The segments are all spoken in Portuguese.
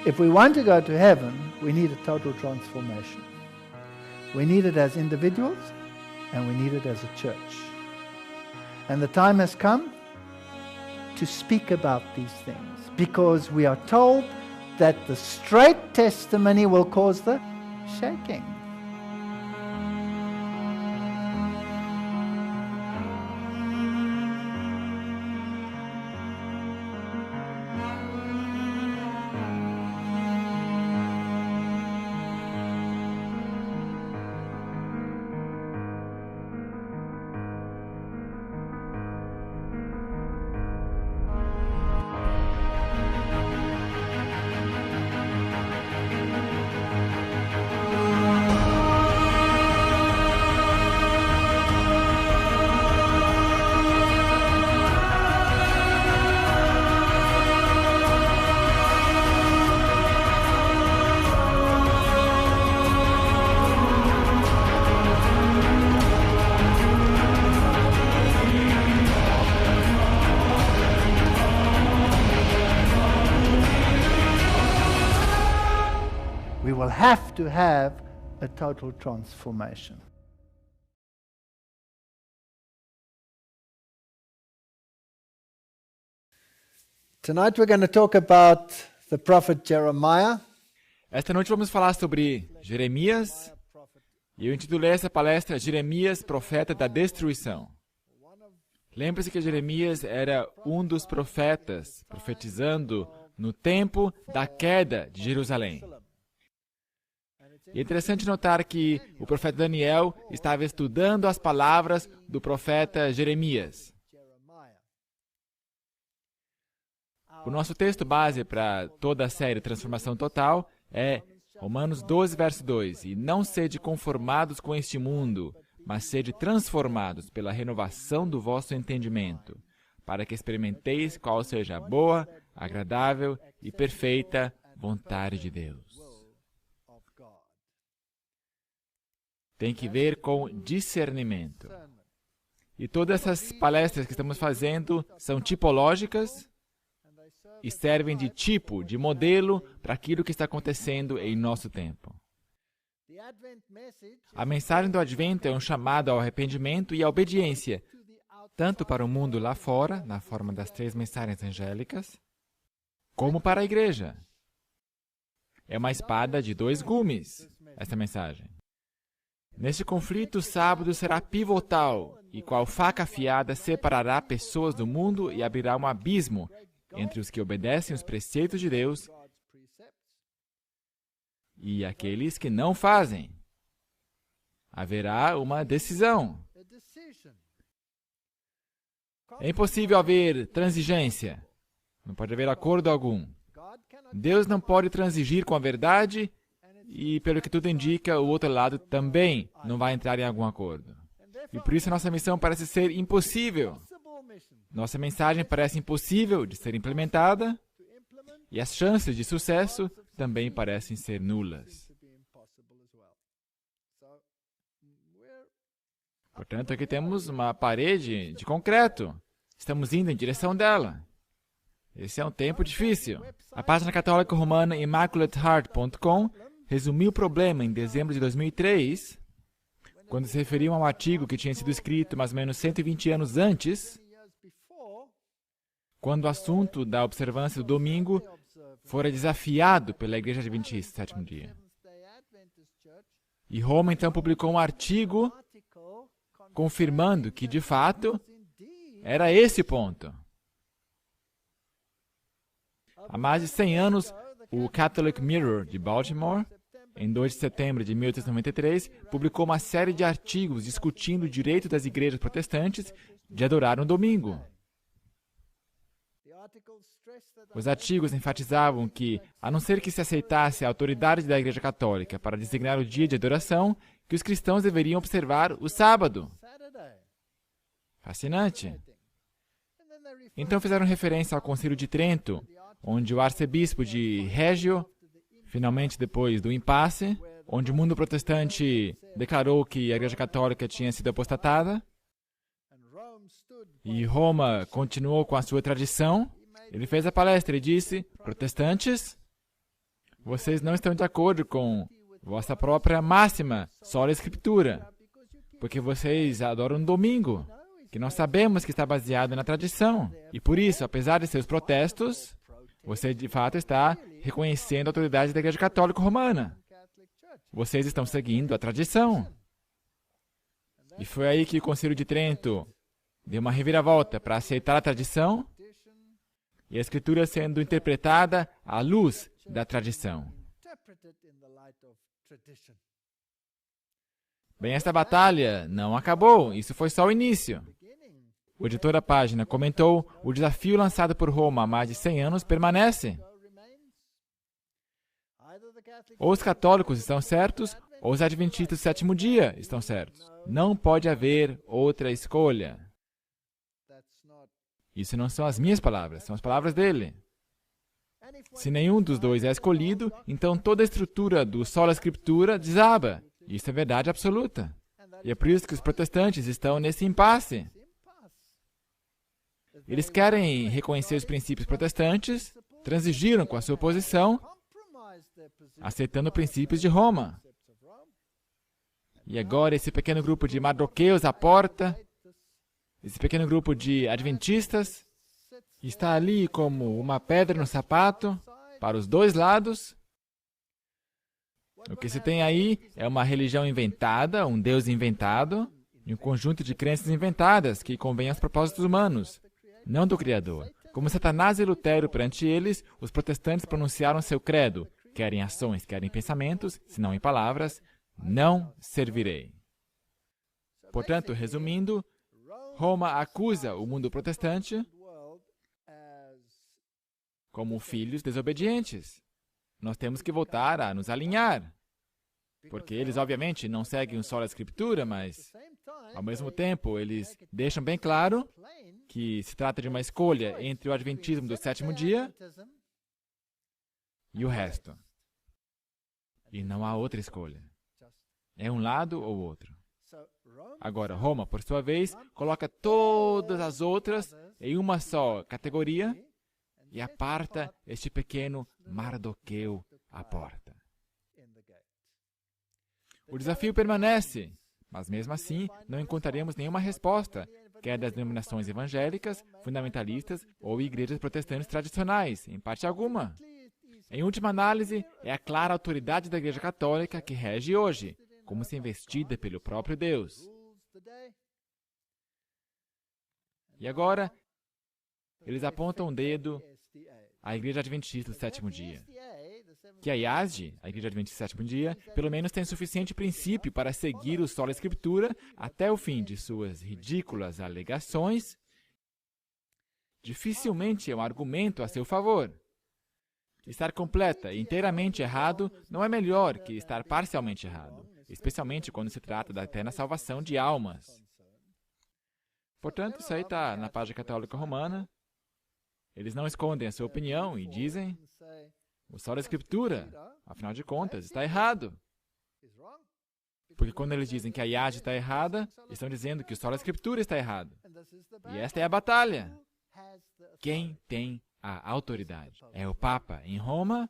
If we want to go to heaven, we need a total transformation. We need it as individuals and we need it as a church. And the time has come to speak about these things, because we are told that the straight testimony will cause the shaking. We will have to have a total transformation. Tonight we're going to talk about the prophet Jeremiah. Esta noite vamos falar sobre Jeremias, e eu intitulei essa palestra Jeremias, Profeta da Destruição. Lembre-se que Jeremias era um dos profetas, profetizando no tempo da queda de Jerusalém. E é interessante notar que o profeta Daniel estava estudando as palavras do profeta Jeremias. O nosso texto base para toda a série Transformação Total é Romanos 12, verso 2. E não sede conformados com este mundo, mas sede transformados pela renovação do vosso entendimento, para que experimenteis qual seja a boa, agradável e perfeita vontade de Deus. Tem que ver com discernimento. E todas essas palestras que estamos fazendo são tipológicas e servem de tipo, de modelo para aquilo que está acontecendo em nosso tempo. A mensagem do Advento é um chamado ao arrependimento e à obediência, tanto para o mundo lá fora, na forma das 3 mensagens angélicas, como para a igreja. É uma espada de 2 gumes, esta mensagem. Neste conflito, o sábado será pivotal, e qual faca afiada separará pessoas do mundo e abrirá um abismo entre os que obedecem os preceitos de Deus e aqueles que não fazem. Haverá uma decisão. É impossível haver transigência. Não pode haver acordo algum. Deus não pode transigir com a verdade e, pelo que tudo indica, o outro lado também não vai entrar em algum acordo. E por isso nossa missão parece ser impossível. Nossa mensagem parece impossível de ser implementada e as chances de sucesso também parecem ser nulas. Portanto, aqui temos uma parede de concreto. Estamos indo em direção dela. Esse é um tempo difícil. A página católica romana immaculateheart.com resumiu o problema em dezembro de 2003, quando se referiam a um artigo que tinha sido escrito mais ou menos 120 anos antes, quando o assunto da observância do domingo fora desafiado pela Igreja Adventista, sétimo dia. E Roma então publicou um artigo confirmando que, de fato, era esse o ponto. Há mais de 100 anos, o Catholic Mirror de Baltimore, em 2 de setembro de 1893, publicou uma série de artigos discutindo o direito das igrejas protestantes de adorar no domingo. Os artigos enfatizavam que, a não ser que se aceitasse a autoridade da Igreja Católica para designar o dia de adoração, que os cristãos deveriam observar o sábado. Fascinante. Então fizeram referência ao Concílio de Trento, onde o arcebispo de Reggio, finalmente depois do impasse, onde o mundo protestante declarou que a Igreja Católica tinha sido apostatada, e Roma continuou com a sua tradição, ele fez a palestra e disse: protestantes, Vocês não estão de acordo com vossa própria máxima, sola escritura, porque vocês adoram um domingo, que nós sabemos que está baseado na tradição. E por isso, apesar de seus protestos, você de fato está reconhecendo a autoridade da Igreja Católica Romana. Vocês estão seguindo a tradição. E foi aí que o Concílio de Trento deu uma reviravolta para aceitar a tradição e a Escritura sendo interpretada à luz da tradição. Bem, esta batalha não acabou, isso foi só o início. O editor da página comentou: o desafio lançado por Roma há mais de 100 anos permanece. Ou os católicos estão certos, ou os adventistas do sétimo dia estão certos. Não pode haver outra escolha. Isso não são as minhas palavras, são as palavras dele. Se nenhum dos dois é escolhido, então toda a estrutura do sola escritura desaba. Isso é verdade absoluta. E é por isso que os protestantes estão nesse impasse. Eles querem reconhecer os princípios protestantes, transigiram com a sua posição, aceitando princípios de Roma. E agora esse pequeno grupo de mardoqueus à porta, esse pequeno grupo de adventistas, está ali como uma pedra no sapato, para os dois lados. O que se tem aí é uma religião inventada, um Deus inventado, e um conjunto de crenças inventadas que convêm aos propósitos humanos, não do Criador. Como Satanás e Lutero perante eles, os protestantes pronunciaram seu credo: quer em ações, quer em pensamentos, se não em palavras, não servirei. Portanto, resumindo, Roma acusa o mundo protestante como filhos desobedientes. Nós temos que voltar a nos alinhar, porque eles, obviamente, não seguem o sola escritura, mas, ao mesmo tempo, eles deixam bem claro que se trata de uma escolha entre o adventismo do sétimo dia e o resto. E não há outra escolha. É um lado ou outro. Agora, Roma, por sua vez, coloca todas as outras em uma só categoria e aparta este pequeno Mardoqueu à porta. O desafio permanece, mas mesmo assim não encontraremos nenhuma resposta, quer das denominações evangélicas, fundamentalistas ou igrejas protestantes tradicionais, em parte alguma. Em última análise, é a clara autoridade da Igreja Católica que rege hoje, como se investida pelo próprio Deus. E agora, eles apontam o dedo à Igreja Adventista do sétimo dia. Que a IASD, a Igreja Adventista do sétimo dia, pelo menos tem suficiente princípio para seguir o sola escritura até o fim de suas ridículas alegações, dificilmente é um argumento a seu favor. Estar completa e inteiramente errado não é melhor que estar parcialmente errado, especialmente quando se trata da eterna salvação de almas. Portanto, isso aí está na página católica romana. Eles não escondem a sua opinião e dizem: o sola escritura, afinal de contas, está errado. Porque quando eles dizem que a IAD está errada, estão dizendo que o sola escritura está errado. E esta é a batalha. Quem tem a autoridade? É o Papa em Roma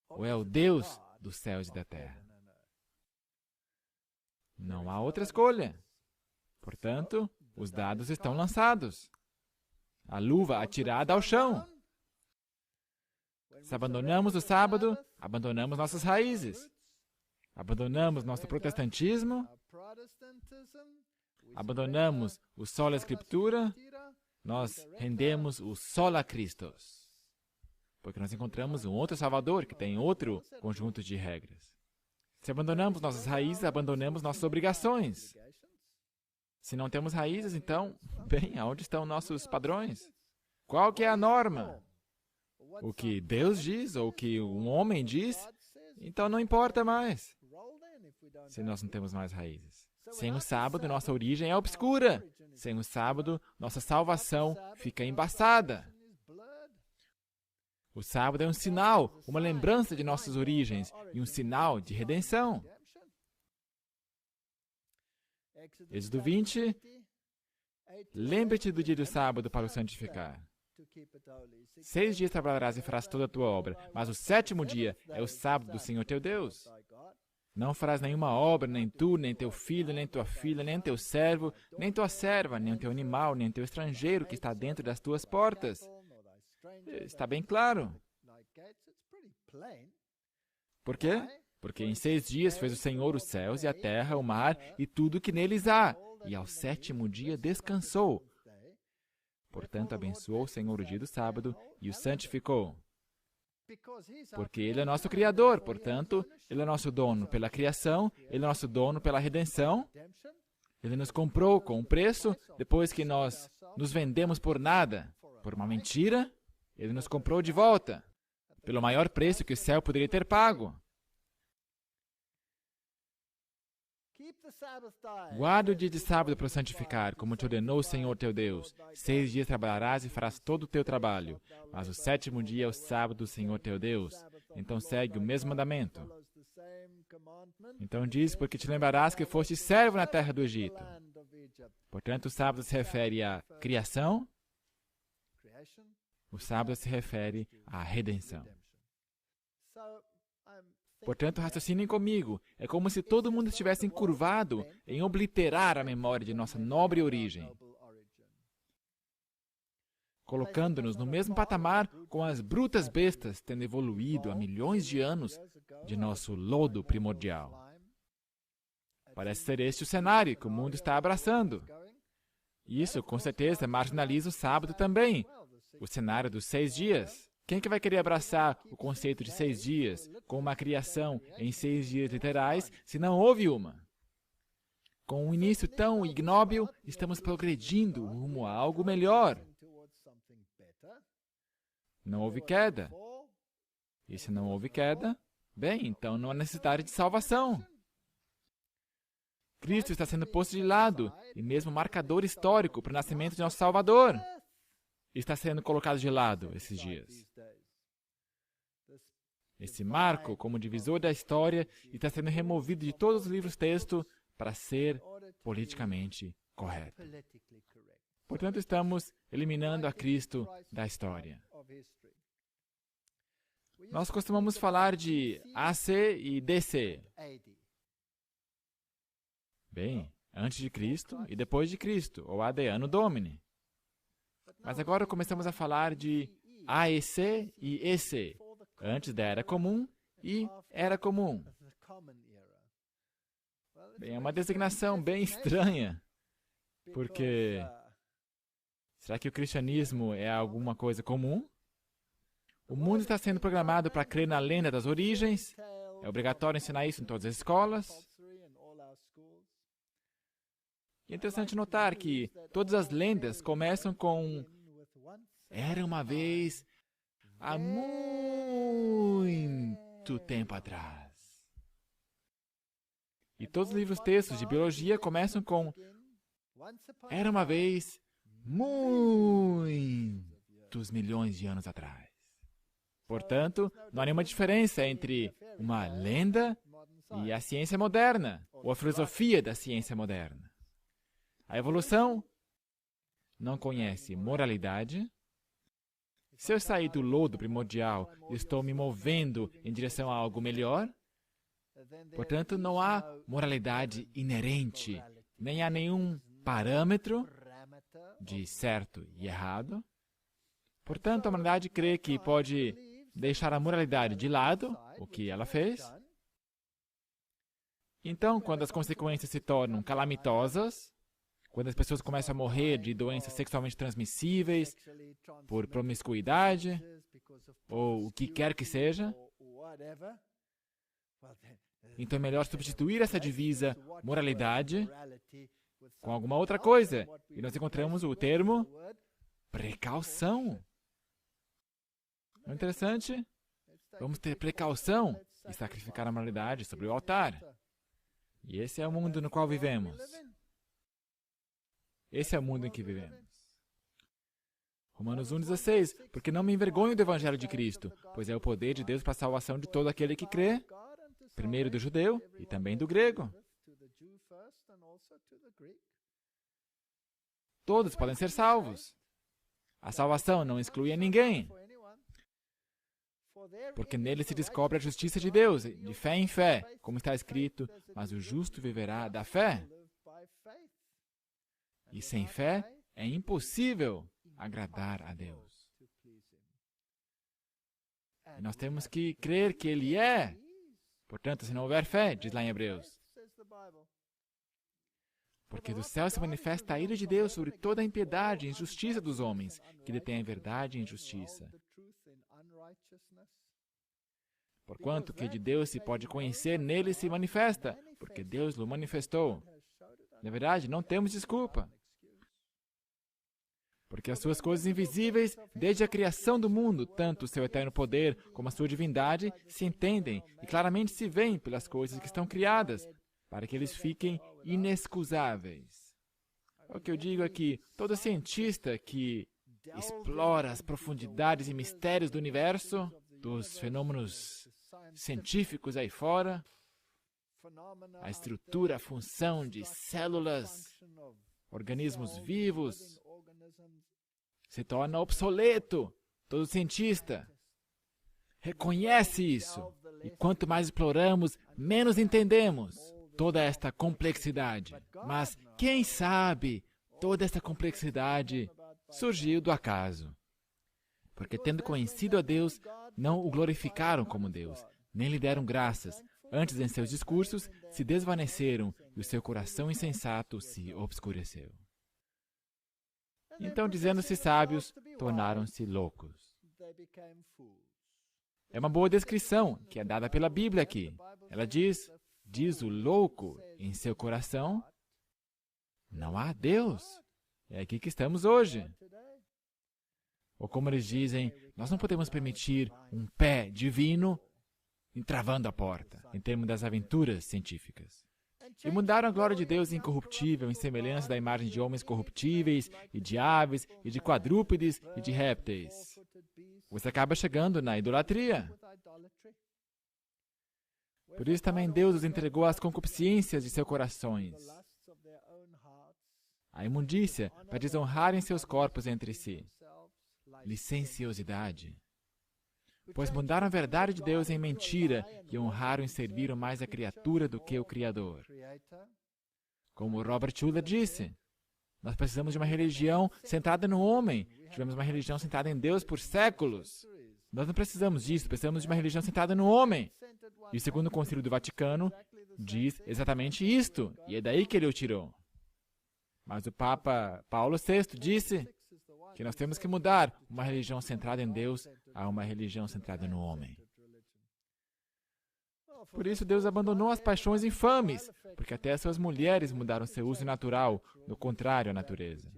ou é o Deus dos céus e da terra? Não há outra escolha. Portanto, os dados estão lançados. A luva atirada ao chão. Se abandonamos o sábado, abandonamos nossas raízes. Abandonamos nosso protestantismo, abandonamos o sola escritura, nós rendemos o sola Christus. Porque nós encontramos um outro Salvador que tem outro conjunto de regras. Se abandonamos nossas raízes, abandonamos nossas obrigações. Se não temos raízes, então, bem, aonde estão nossos padrões? Qual que é a norma? O que Deus diz ou o que um homem diz, então não importa mais. Se nós não temos mais raízes. Sem o sábado, nossa origem é obscura. Sem o sábado, nossa salvação fica embaçada. O sábado é um sinal, uma lembrança de nossas origens e um sinal de redenção. Êxodo 20. Lembre-te do dia do sábado para o santificar. 6 dias trabalharás e farás toda a tua obra, mas o 7º dia é o sábado do Senhor teu Deus. Não farás nenhuma obra, nem tu, nem teu filho, nem tua filha, nem teu servo, nem tua serva, nem teu animal, nem teu estrangeiro que está dentro das tuas portas. Está bem claro. Por quê? Porque em 6 dias fez o Senhor os céus e a terra, o mar e tudo que neles há, e ao 7º dia descansou. Portanto, abençoou o Senhor o dia do sábado e o santificou. Porque Ele é nosso Criador, portanto, Ele é nosso dono pela criação, Ele é nosso dono pela redenção. Ele nos comprou com um preço, depois que nós nos vendemos por nada, por uma mentira, Ele nos comprou de volta, pelo maior preço que o céu poderia ter pago. Guarda o dia de sábado para o santificar, como te ordenou o Senhor teu Deus. 6 dias trabalharás e farás todo o teu trabalho, mas o 7º dia é o sábado do Senhor teu Deus. Então segue o mesmo mandamento. Então diz, porque te lembrarás que foste servo na terra do Egito. Portanto, o sábado se refere à criação, o sábado se refere à redenção. Portanto, raciocinem comigo. É como se todo mundo estivesse encurvado em obliterar a memória de nossa nobre origem, colocando-nos no mesmo patamar com as brutas bestas, tendo evoluído há milhões de anos de nosso lodo primordial. Parece ser este o cenário que o mundo está abraçando. Isso, com certeza, marginaliza o sábado também, o cenário dos 6 dias. Quem que vai querer abraçar o conceito de 6 dias, com uma criação em 6 dias literais, se não houve uma? Com um início tão ignóbil, estamos progredindo rumo a algo melhor. Não houve queda. E se não houve queda, bem, então não há necessidade de salvação. Cristo está sendo posto de lado, e mesmo marcador histórico para o nascimento de nosso Salvador está sendo colocado de lado esses dias. Esse marco, como divisor da história, está sendo removido de todos os livros-texto para ser politicamente correto. Portanto, estamos eliminando a Cristo da história. Nós costumamos falar de AC e DC. Bem, antes de Cristo e depois de Cristo, ou AD Anno Domini. Mas agora começamos a falar de AEC e EC, antes da Era Comum e Era Comum. Bem, é uma designação bem estranha, porque será que o cristianismo é alguma coisa comum? O mundo está sendo programado para crer na lenda das origens, é obrigatório ensinar isso em todas as escolas. É interessante notar que todas as lendas começam com "era uma vez, há muito tempo atrás". E todos os livros-textos de biologia começam com "era uma vez, muitos milhões de anos atrás". Portanto, não há nenhuma diferença entre uma lenda e a ciência moderna, ou a filosofia da ciência moderna. A evolução não conhece moralidade. Se eu sair do lodo primordial e estou me movendo em direção a algo melhor, portanto, não há moralidade inerente, nem há nenhum parâmetro de certo e errado. Portanto, a humanidade crê que pode deixar a moralidade de lado, o que ela fez. Então, quando as consequências se tornam calamitosas, quando as pessoas começam a morrer de doenças sexualmente transmissíveis, por promiscuidade, ou o que quer que seja, então é melhor substituir essa divisa moralidade com alguma outra coisa. E nós encontramos o termo precaução. Não é interessante? Vamos ter precaução e sacrificar a moralidade sobre o altar. E esse é o mundo no qual vivemos. Esse é o mundo em que vivemos. Romanos 1,16. Porque não me envergonho do Evangelho de Cristo, pois é o poder de Deus para a salvação de todo aquele que crê, primeiro do judeu e também do grego. Todos podem ser salvos. A salvação não exclui a ninguém, porque nele se descobre a justiça de Deus, de fé em fé, como está escrito, mas o justo viverá da fé. E sem fé é impossível agradar a Deus. E nós temos que crer que Ele é. Portanto, se não houver fé, diz lá em Hebreus, porque do céu se manifesta a ira de Deus sobre toda a impiedade e injustiça dos homens, que detêm a verdade e a injustiça. Porquanto que de Deus se pode conhecer, nele se manifesta, porque Deus o manifestou. Na verdade, não temos desculpa. Porque as suas coisas invisíveis, desde a criação do mundo, tanto o seu eterno poder como a sua divindade, se entendem e claramente se veem pelas coisas que estão criadas, para que eles fiquem inexcusáveis. O que eu digo é que todo cientista que explora as profundidades e mistérios do universo, dos fenômenos científicos aí fora, a estrutura, a função de células, organismos vivos, se torna obsoleto. Todo cientista reconhece isso. E quanto mais exploramos, menos entendemos toda esta complexidade. Mas, quem sabe, toda esta complexidade surgiu do acaso. Porque, tendo conhecido a Deus, não o glorificaram como Deus, nem lhe deram graças. Antes, em seus discursos, se desvaneceram e o seu coração insensato se obscureceu. Então, dizendo-se sábios, tornaram-se loucos. É uma boa descrição que é dada pela Bíblia aqui. Ela diz o louco em seu coração, não há Deus. É aqui que estamos hoje. Ou como eles dizem, nós não podemos permitir um pé divino entravando a porta, em termos das aventuras científicas. E mudaram a glória de Deus incorruptível em semelhança da imagem de homens corruptíveis, e de aves, e de quadrúpedes, e de répteis. Você acaba chegando na idolatria. Por isso também Deus os entregou às concupiscências de seus corações, a imundícia, para desonrarem seus corpos entre si. Licenciosidade. Pois mudaram a verdade de Deus em mentira e honraram e serviram mais a criatura do que o Criador. Como Robert Schuller disse, nós precisamos de uma religião centrada no homem. Tivemos uma religião centrada em Deus por séculos. Nós não precisamos disso, precisamos de uma religião centrada no homem. E o Segundo Concílio do Vaticano diz exatamente isto, e é daí que ele o tirou. Mas o Papa Paulo VI disse que nós temos que mudar uma religião centrada em Deus a uma religião centrada no homem. Por isso Deus abandonou as paixões infames, porque até as suas mulheres mudaram seu uso natural, no contrário à natureza.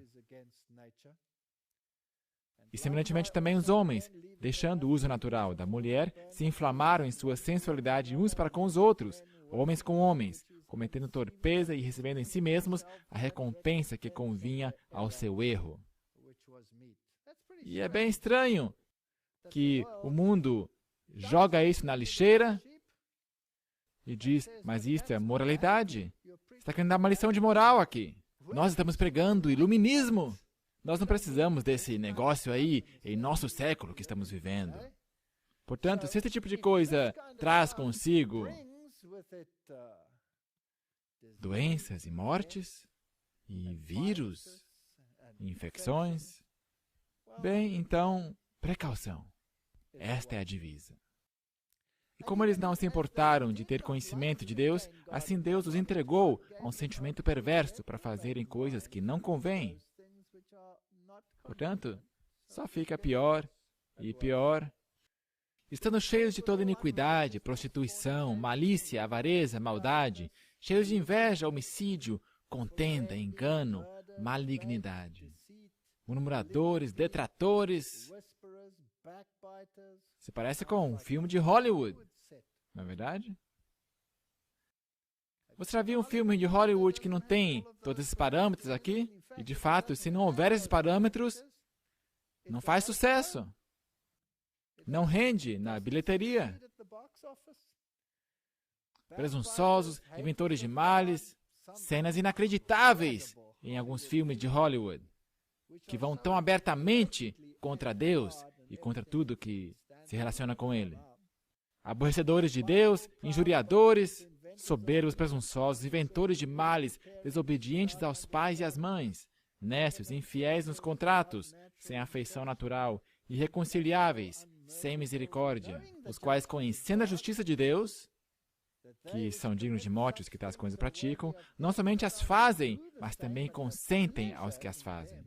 E semelhantemente também os homens, deixando o uso natural da mulher, se inflamaram em sua sensualidade uns para com os outros, homens com homens, cometendo torpeza e recebendo em si mesmos a recompensa que convinha ao seu erro. E é bem estranho que o mundo joga isso na lixeira e diz, mas isto é moralidade. Você está querendo dar uma lição de moral aqui. Nós estamos pregando iluminismo. Nós não precisamos desse negócio aí em nosso século que estamos vivendo. Portanto, se esse tipo de coisa traz consigo doenças e mortes, e vírus, e infecções, bem, então, precaução. Esta é a divisa. E como eles não se importaram de ter conhecimento de Deus, assim Deus os entregou a um sentimento perverso para fazerem coisas que não convêm. Portanto, só fica pior e pior. Estando cheios de toda iniquidade, prostituição, malícia, avareza, maldade, cheios de inveja, homicídio, contenda, engano, malignidade. Murmuradores, detratores. Se parece com um filme de Hollywood, não é verdade? Você já viu um filme de Hollywood que não tem todos esses parâmetros aqui? E, de fato, se não houver esses parâmetros, não faz sucesso. Não rende na bilheteria. Presunçosos, inventores de males, cenas inacreditáveis em alguns filmes de Hollywood. que vão tão abertamente contra Deus e contra tudo que se relaciona com Ele. Aborrecedores de Deus, injuriadores, soberbos, presunçosos, inventores de males, desobedientes aos pais e às mães, nécios, infiéis nos contratos, sem afeição natural, irreconciliáveis, sem misericórdia, os quais conhecendo a justiça de Deus, que são dignos de morte os que tais coisas praticam, não somente as fazem, mas também consentem aos que as fazem.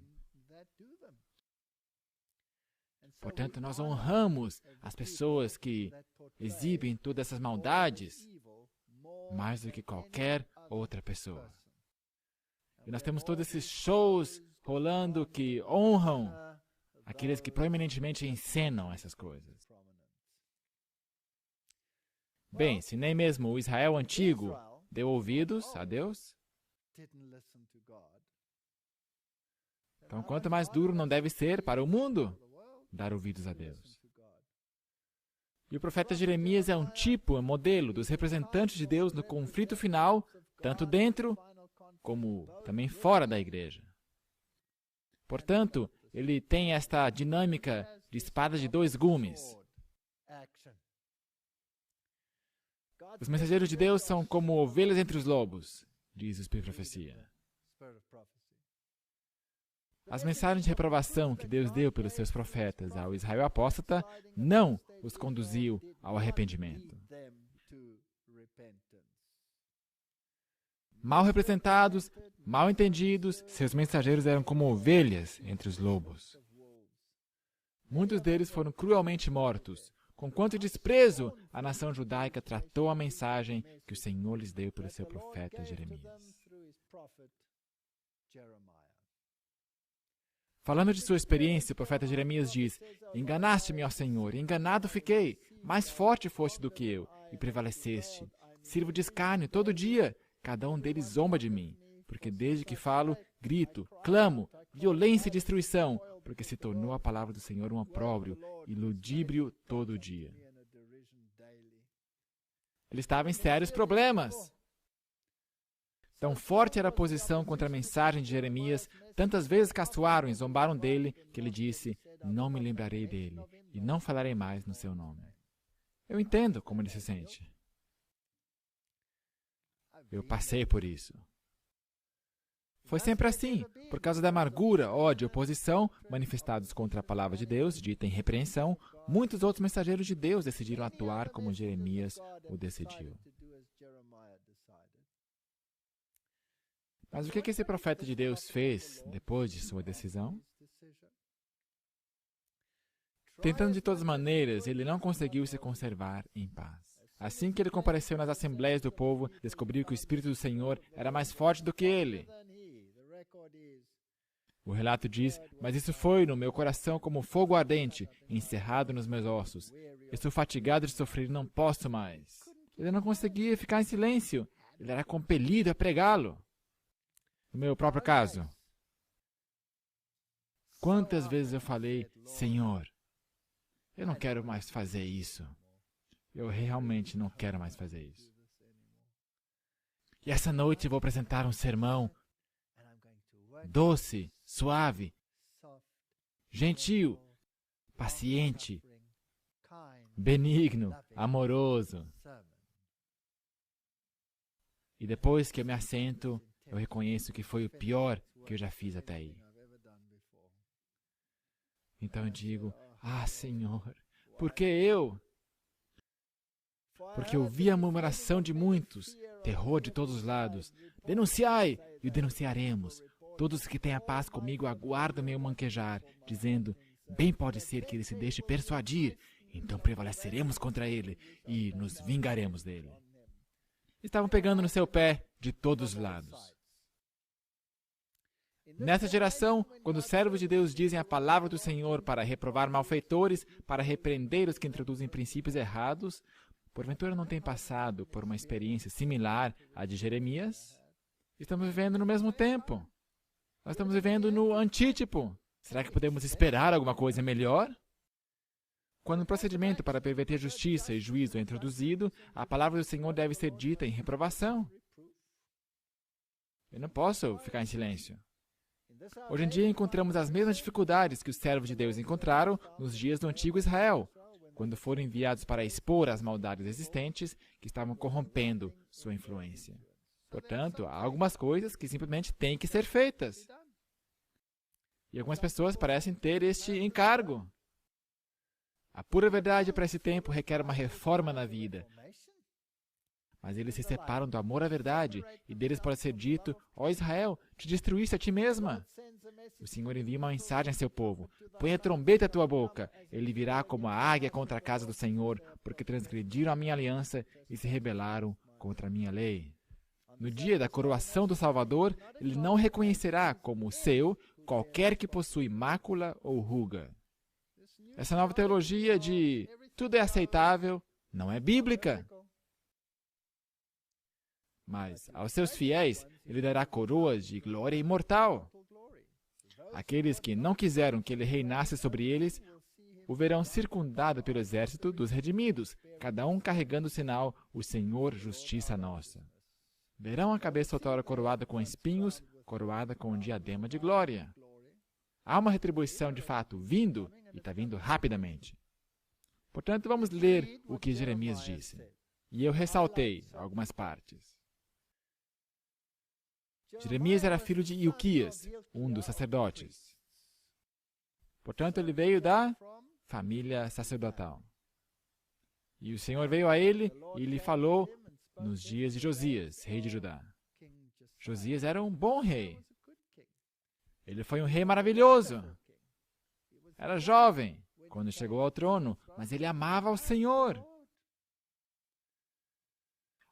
Portanto, nós honramos as pessoas que exibem todas essas maldades mais do que qualquer outra pessoa. E nós temos todos esses shows rolando que honram aqueles que proeminentemente encenam essas coisas. Bem, se nem mesmo o Israel antigo deu ouvidos a Deus, então quanto mais duro não deve ser para o mundo dar ouvidos a Deus. E o profeta Jeremias é um tipo, um modelo dos representantes de Deus no conflito final, tanto dentro como também fora da igreja. Portanto, ele tem esta dinâmica de espada de dois gumes. Os mensageiros de Deus são como ovelhas entre os lobos, diz o Espírito de Profecia. As mensagens de reprovação que Deus deu pelos seus profetas ao Israel apóstata não os conduziu ao arrependimento. Mal representados, mal entendidos, seus mensageiros eram como ovelhas entre os lobos. Muitos deles foram cruelmente mortos. Com quanto desprezo a nação judaica tratou a mensagem que o Senhor lhes deu pelo seu profeta Jeremias. Falando de sua experiência, o profeta Jeremias diz: enganaste-me, ó Senhor, enganado fiquei. Mais forte foste do que eu, e prevaleceste. Sirvo de escárnio todo dia. Cada um deles zomba de mim, porque desde que falo, grito, clamo, violência e destruição, porque se tornou a palavra do Senhor um opróbrio e ludíbrio todo dia. Ele estava em sérios problemas. Tão forte era a posição contra a mensagem de Jeremias, tantas vezes caçoaram e zombaram dele, que ele disse: não me lembrarei dele, e não falarei mais no seu nome. Eu entendo como ele se sente. Eu passei por isso. Foi sempre assim, por causa da amargura, ódio e oposição manifestados contra a palavra de Deus, dita em repreensão, muitos outros mensageiros de Deus decidiram atuar como Jeremias o decidiu. Mas o que esse profeta de Deus fez depois de sua decisão? Tentando de todas as maneiras, ele não conseguiu se conservar em paz. Assim que ele compareceu nas assembleias do povo, descobriu que o Espírito do Senhor era mais forte do que ele. O relato diz: mas isso foi no meu coração como fogo ardente, encerrado nos meus ossos. Estou fatigado de sofrer e não posso mais. Ele não conseguia ficar em silêncio. Ele era compelido a pregá-lo. No meu próprio caso, quantas vezes eu falei: Senhor, eu não quero mais fazer isso. Eu realmente não quero mais fazer isso. E essa noite eu vou apresentar um sermão doce, suave, gentil, paciente, benigno, amoroso. E depois que eu me assento, eu reconheço que foi o pior que eu já fiz até aí. Então eu digo: ah, Senhor, por que eu? Porque eu vi a murmuração de muitos, terror de todos os lados. Denunciai, e o denunciaremos. Todos que têm a paz comigo aguardam meu manquejar, dizendo: bem pode ser que ele se deixe persuadir, então prevaleceremos contra ele e nos vingaremos dele. Estavam pegando no seu pé de todos os lados. Nessa geração, quando os servos de Deus dizem a palavra do Senhor para reprovar malfeitores, para repreender os que introduzem princípios errados, porventura não tem passado por uma experiência similar à de Jeremias? Estamos vivendo no mesmo tempo. Nós estamos vivendo no antítipo. Será que podemos esperar alguma coisa melhor? Quando um procedimento para perverter justiça e juízo é introduzido, a palavra do Senhor deve ser dita em reprovação. Eu não posso ficar em silêncio. Hoje em dia encontramos as mesmas dificuldades que os servos de Deus encontraram nos dias do antigo Israel, quando foram enviados para expor as maldades existentes que estavam corrompendo sua influência. Portanto, há algumas coisas que simplesmente têm que ser feitas. E algumas pessoas parecem ter este encargo. A pura verdade para esse tempo requer uma reforma na vida. Mas eles se separam do amor à verdade, e deles pode ser dito: ó Israel, te destruíste a ti mesma. O Senhor envia uma mensagem a seu povo: põe a trombeta à tua boca, ele virá como a águia contra a casa do Senhor, porque transgrediram a minha aliança e se rebelaram contra a minha lei. No dia da coroação do Salvador, ele não reconhecerá como seu qualquer que possui mácula ou ruga. Essa nova teologia de tudo é aceitável não é bíblica. Mas aos seus fiéis ele dará coroas de glória imortal. Aqueles que não quiseram que ele reinasse sobre eles o verão circundado pelo exército dos redimidos, cada um carregando o sinal: o Senhor, justiça nossa. Verão a cabeça outrora coroada com espinhos, coroada com um diadema de glória. Há uma retribuição de fato vindo, e está vindo rapidamente. Portanto, vamos ler o que Jeremias disse. E eu ressaltei algumas partes. Jeremias era filho de Ilquias, um dos sacerdotes. Portanto, ele veio da família sacerdotal. E o Senhor veio a ele e lhe falou nos dias de Josias, rei de Judá. Josias era um bom rei. Ele foi um rei maravilhoso. Era jovem quando chegou ao trono, mas ele amava o Senhor.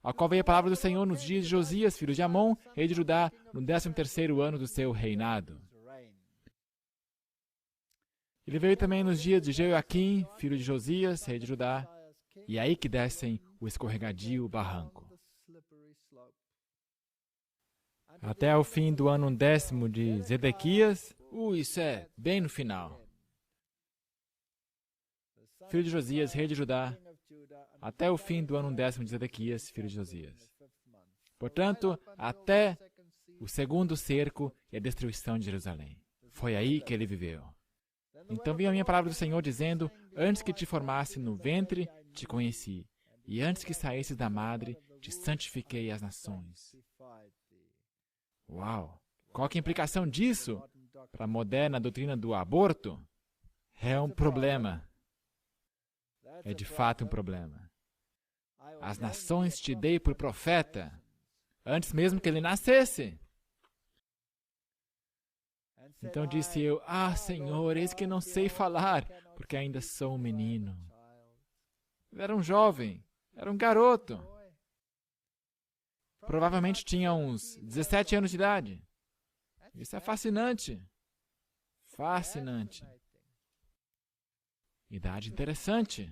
Ao qual veio a palavra do Senhor nos dias de Josias, filho de Amon, rei de Judá, no 13º ano do seu reinado. Ele veio também nos dias de Jeoaquim, filho de Josias, rei de Judá, e é aí que descem o escorregadio barranco. Até o fim do ano 10º de Zedequias, isso é bem no final. Filho de Josias, rei de Judá, até o fim do ano 10º de Zedequias, filho de Josias. Portanto, até o segundo cerco e a destruição de Jerusalém. Foi aí que ele viveu. Então veio a minha palavra do Senhor dizendo: antes que te formasse no ventre, te conheci, e antes que saísses da madre, te santifiquei às nações. Uau! Qual que é a implicação disso para a moderna doutrina do aborto? É um problema. É de fato um problema. As nações te dei por profeta, antes mesmo que ele nascesse. Então disse eu: Senhor, eis que não sei falar, porque ainda sou um menino. Ele era um jovem, era um garoto. Provavelmente tinha uns 17 anos de idade. Isso é fascinante. Fascinante. Idade interessante.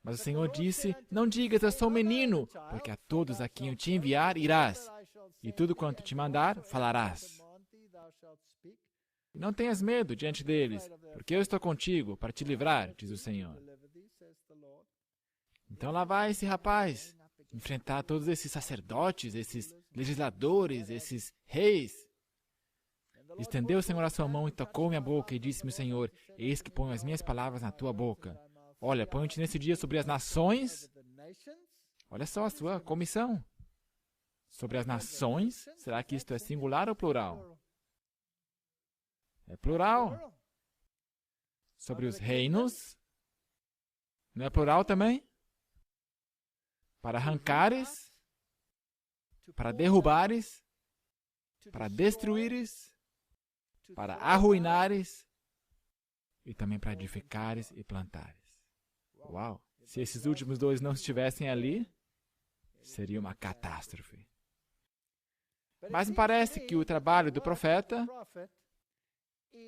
Mas o Senhor disse: não digas, eu sou um menino, porque a todos a quem eu te enviar irás, e tudo quanto te mandar, falarás. E não tenhas medo diante deles, porque eu estou contigo para te livrar, diz o Senhor. Então lá vai esse rapaz enfrentar todos esses sacerdotes, esses legisladores, esses reis. Estendeu o Senhor a sua mão e tocou minha boca, e disse-me o Senhor: eis que ponho as minhas palavras na tua boca. Olha, ponho-te nesse dia sobre as nações. Olha só a sua comissão. Sobre as nações, será que isto é singular ou plural? É plural. Sobre os reinos, não é plural também? Para arrancares, para derrubares, para destruíres, para arruinares e também para edificares e plantares. Uau! Se esses últimos dois não estivessem ali, seria uma catástrofe. Mas me parece que o trabalho do profeta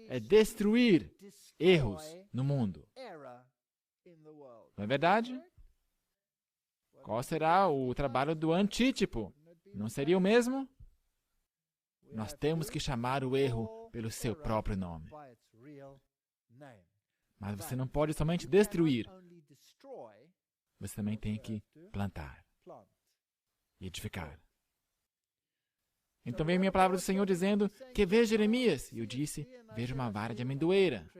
é destruir erros no mundo. Não é verdade? Qual será o trabalho do antítipo? Não seria o mesmo? Nós temos que chamar o erro pelo seu próprio nome. Mas você não pode somente destruir. Você também tem que plantar e edificar. Então veio a minha palavra do Senhor dizendo, que vês, Jeremias? E eu disse, vejo uma vara de amendoeira.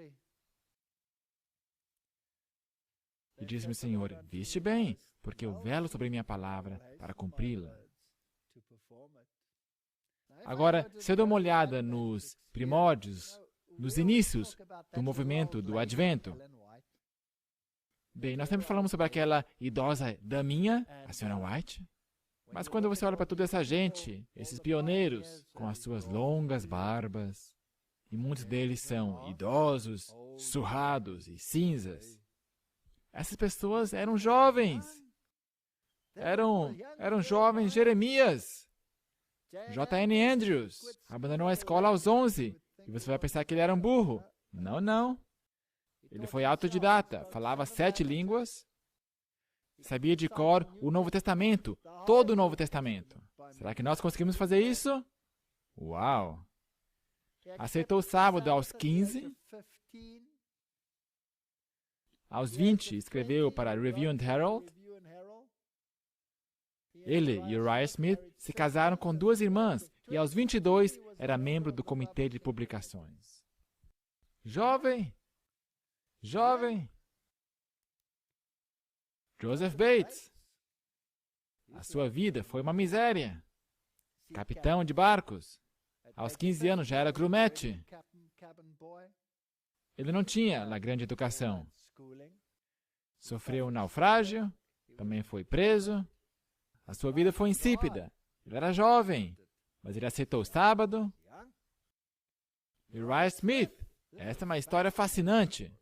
E disse-me o Senhor, viste bem, porque eu velo sobre minha palavra para cumpri-la. Agora, se eu dou uma olhada nos primórdios, nos inícios do movimento do Advento, bem, nós sempre falamos sobre aquela idosa daminha, a Senhora White, mas quando você olha para toda essa gente, esses pioneiros, com as suas longas barbas, e muitos deles são idosos, surrados e cinzas, essas pessoas eram jovens. Eram jovens Jeremias. J.N. Andrews abandonou a escola aos 11. E você vai pensar que ele era um burro. Não, não. Ele foi autodidata, falava 7 línguas, sabia de cor o Novo Testamento, todo o Novo Testamento. Será que nós conseguimos fazer isso? Uau! Aceitou o sábado aos 15. Aos 20, escreveu para a Review and Herald. Ele e Uriah Smith se casaram com 2 irmãs e aos 22 era membro do comitê de publicações. Jovem! Jovem! Joseph Bates. A sua vida foi uma miséria. Capitão de barcos. Aos 15 anos já era grumete. Ele não tinha a grande educação. Sofreu um naufrágio, também foi preso. A sua vida foi insípida. Ele era jovem, mas ele aceitou o sábado. Uriah Smith. Essa é uma história fascinante.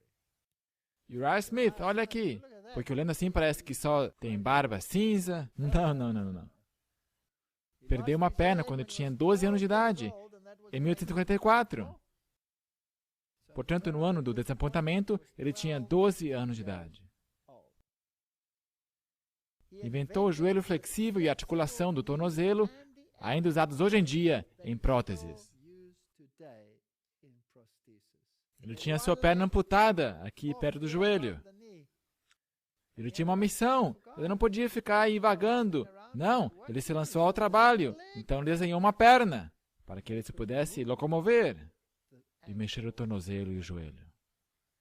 Uriah Smith, olha aqui. Porque olhando assim parece que só tem barba cinza. Não, não, não, não. Perdeu uma perna quando tinha 12 anos de idade, em 1854. Portanto, no ano do desapontamento, ele tinha 12 anos de idade. Inventou o joelho flexível e a articulação do tornozelo, ainda usados hoje em dia em próteses. Ele tinha sua perna amputada aqui perto do joelho. Ele tinha uma missão. Ele não podia ficar aí vagando. Não, ele se lançou ao trabalho. Então ele desenhou uma perna para que ele se pudesse locomover e mexer o tornozelo e o joelho.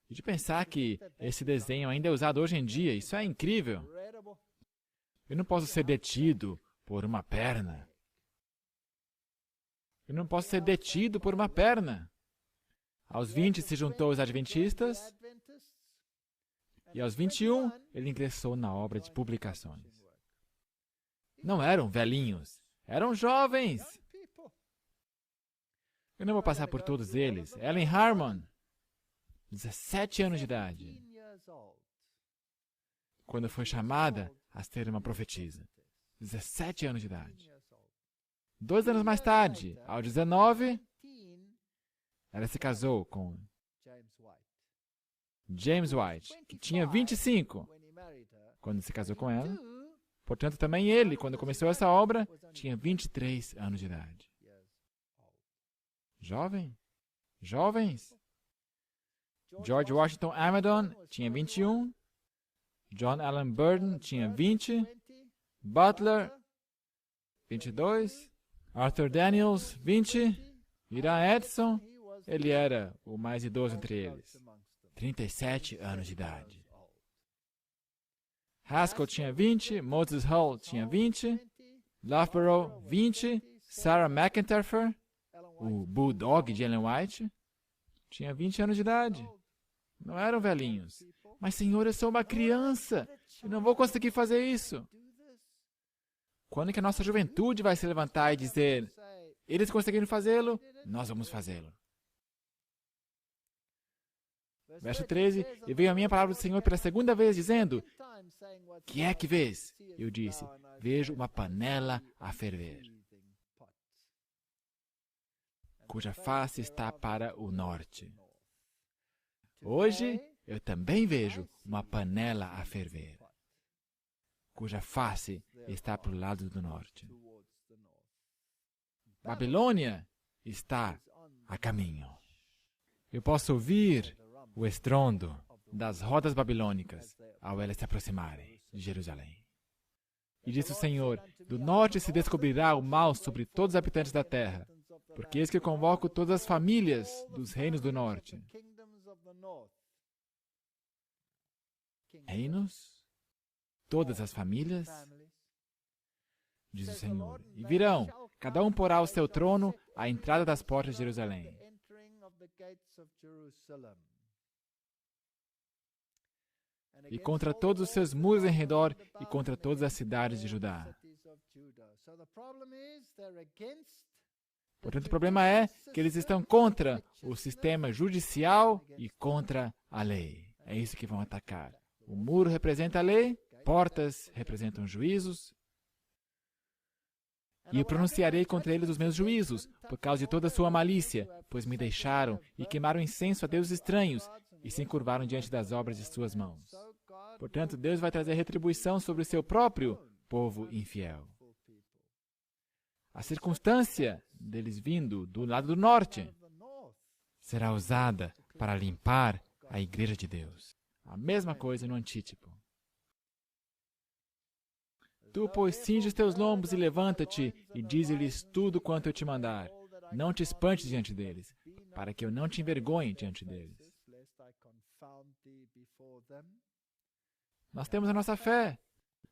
E de pensar que esse desenho ainda é usado hoje em dia, isso é incrível. Eu não posso ser detido por uma perna. Eu não posso ser detido por uma perna. Aos 20 se juntou aos adventistas e aos 21 ele ingressou na obra de publicações. Não eram velhinhos, eram jovens. Eu não vou passar por todos eles. Ellen Harmon, 17 anos de idade, quando foi chamada a ser uma profetisa. 17 anos de idade. 2 anos mais tarde, aos 19, ela se casou com James White, que tinha 25 quando se casou com ela. Portanto, também ele, quando começou essa obra, tinha 23 anos de idade. Jovem? Jovens? George Washington Amadon tinha 21. John Allen Burden tinha 20. Butler, 22. Arthur Daniels, 20. Ira Edson, ele era o mais idoso entre eles. 37 anos de idade. Haskell tinha 20. Moses Hull tinha 20. Loughborough, 20. Sarah McIntyre, o Bulldog de Ellen White, tinha 20 anos de idade. Não eram velhinhos. Mas, Senhor, eu sou uma criança. Eu não vou conseguir fazer isso. Quando que a nossa juventude vai se levantar e dizer, eles conseguiram fazê-lo, nós vamos fazê-lo. Verso 13, e veio a minha palavra do Senhor pela segunda vez, dizendo, que é que vês? Eu disse, vejo uma panela a ferver, cuja face está para o norte. Hoje, eu também vejo uma panela a ferver, cuja face está para o lado do norte. Babilônia está a caminho. Eu posso ouvir o estrondo das rodas babilônicas ao elas se aproximarem de Jerusalém. E disse o Senhor: do norte se descobrirá o mal sobre todos os habitantes da terra, porque eis que eu convoco todas as famílias dos reinos do norte. Reinos? Todas as famílias? Diz o Senhor. E virão, cada um porá o seu trono à entrada das portas de Jerusalém. E contra todos os seus muros em redor e contra todas as cidades de Judá. Portanto, o problema é que eles estão contra o sistema judicial e contra a lei. É isso que vão atacar. O muro representa a lei, portas representam juízos. E eu pronunciarei contra eles os meus juízos, por causa de toda a sua malícia, pois me deixaram e queimaram incenso a deuses estranhos e se encurvaram diante das obras de suas mãos. Portanto, Deus vai trazer retribuição sobre o seu próprio povo infiel. A circunstância deles vindo do lado do norte será usada para limpar a igreja de Deus. A mesma coisa no antítipo. Tu, pois, cinge os teus lombos e levanta-te, e dize-lhes tudo quanto eu te mandar. Não te espantes diante deles, para que eu não te envergonhe diante deles. Nós temos a nossa fé.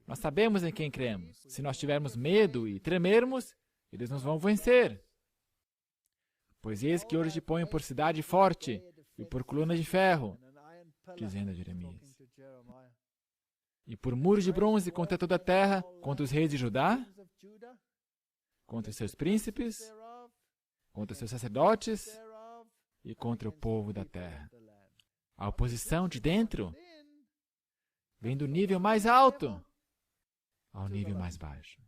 Nós sabemos em quem cremos. Se nós tivermos medo e tremermos, eles nos vão vencer. Pois eis que hoje te ponho por cidade forte e por coluna de ferro, dizendo a Jeremias. E por muros de bronze contra toda a terra, contra os reis de Judá, contra os seus príncipes, contra os seus sacerdotes e contra o povo da terra. A oposição de dentro vem do nível mais alto ao nível mais baixo.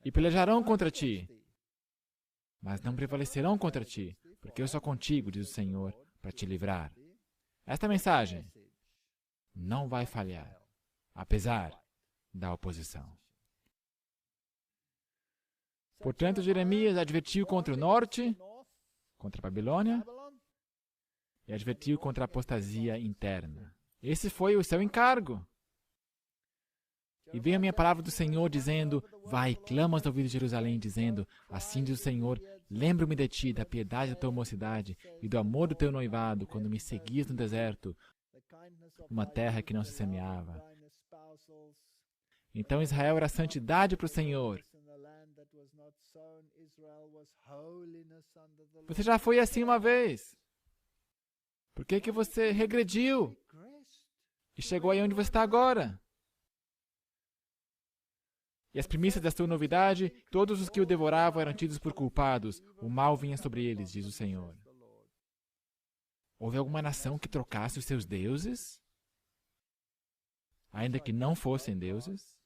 E pelejarão contra ti, mas não prevalecerão contra ti, porque eu sou contigo, diz o Senhor, para te livrar. Esta mensagem não vai falhar, apesar da oposição. Portanto, Jeremias advertiu contra o norte, contra a Babilônia, e advertiu contra a apostasia interna. Esse foi o seu encargo. E veio a minha palavra do Senhor, dizendo: vai, clama aos ouvidos de Jerusalém, dizendo: assim diz o Senhor, lembro-me de ti, da piedade da tua mocidade e do amor do teu noivado, quando me seguias no deserto, uma terra que não se semeava. Então Israel era santidade para o Senhor. Você já foi assim uma vez. Por que você regrediu e chegou aí onde você está agora? E as primícias da sua novidade, todos os que o devoravam eram tidos por culpados. O mal vinha sobre eles, diz o Senhor. Houve alguma nação que trocasse os seus deuses? Ainda que não fossem deuses?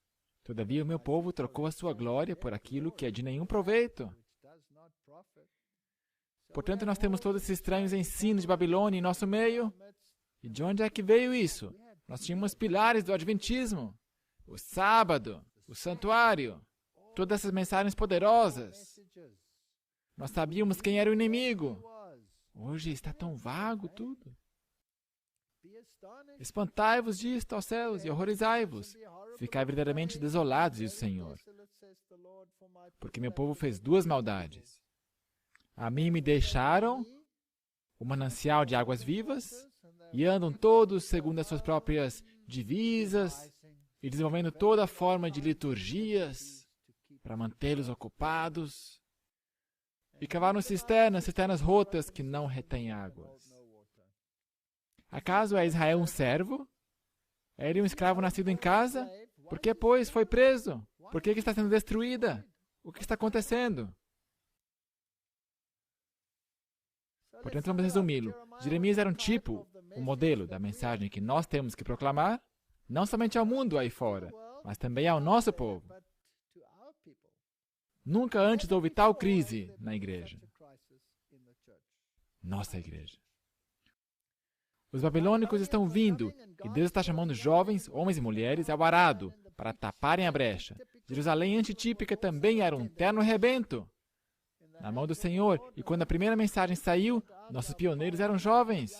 Todavia o meu povo trocou a sua glória por aquilo que é de nenhum proveito. Portanto, nós temos todos esses estranhos ensinos de Babilônia em nosso meio. E de onde é que veio isso? Nós tínhamos pilares do Adventismo. O sábado, o santuário, todas essas mensagens poderosas. Nós sabíamos quem era o inimigo. Hoje está tão vago tudo. Espantai-vos disto, ó céus, e horrorizai-vos. Ficai verdadeiramente desolados, diz o Senhor. Porque meu povo fez duas maldades. A mim me deixaram o manancial de águas vivas, e andam todos segundo as suas próprias divisas, e desenvolvendo toda forma de liturgias para mantê-los ocupados. E cavaram cisternas rotas que não retêm águas. Acaso é Israel um servo? É ele um escravo nascido em casa? Por que, pois, foi preso? Por que está sendo destruída? O que está acontecendo? Portanto, vamos resumi-lo. Jeremias era um tipo, um modelo da mensagem que nós temos que proclamar, não somente ao mundo aí fora, mas também ao nosso povo. Nunca antes houve tal crise na igreja. Nossa igreja. Os babilônicos estão vindo, e Deus está chamando jovens, homens e mulheres, ao arado, para taparem a brecha. Jerusalém antitípica também era um terno rebento na mão do Senhor, e quando a primeira mensagem saiu, nossos pioneiros eram jovens.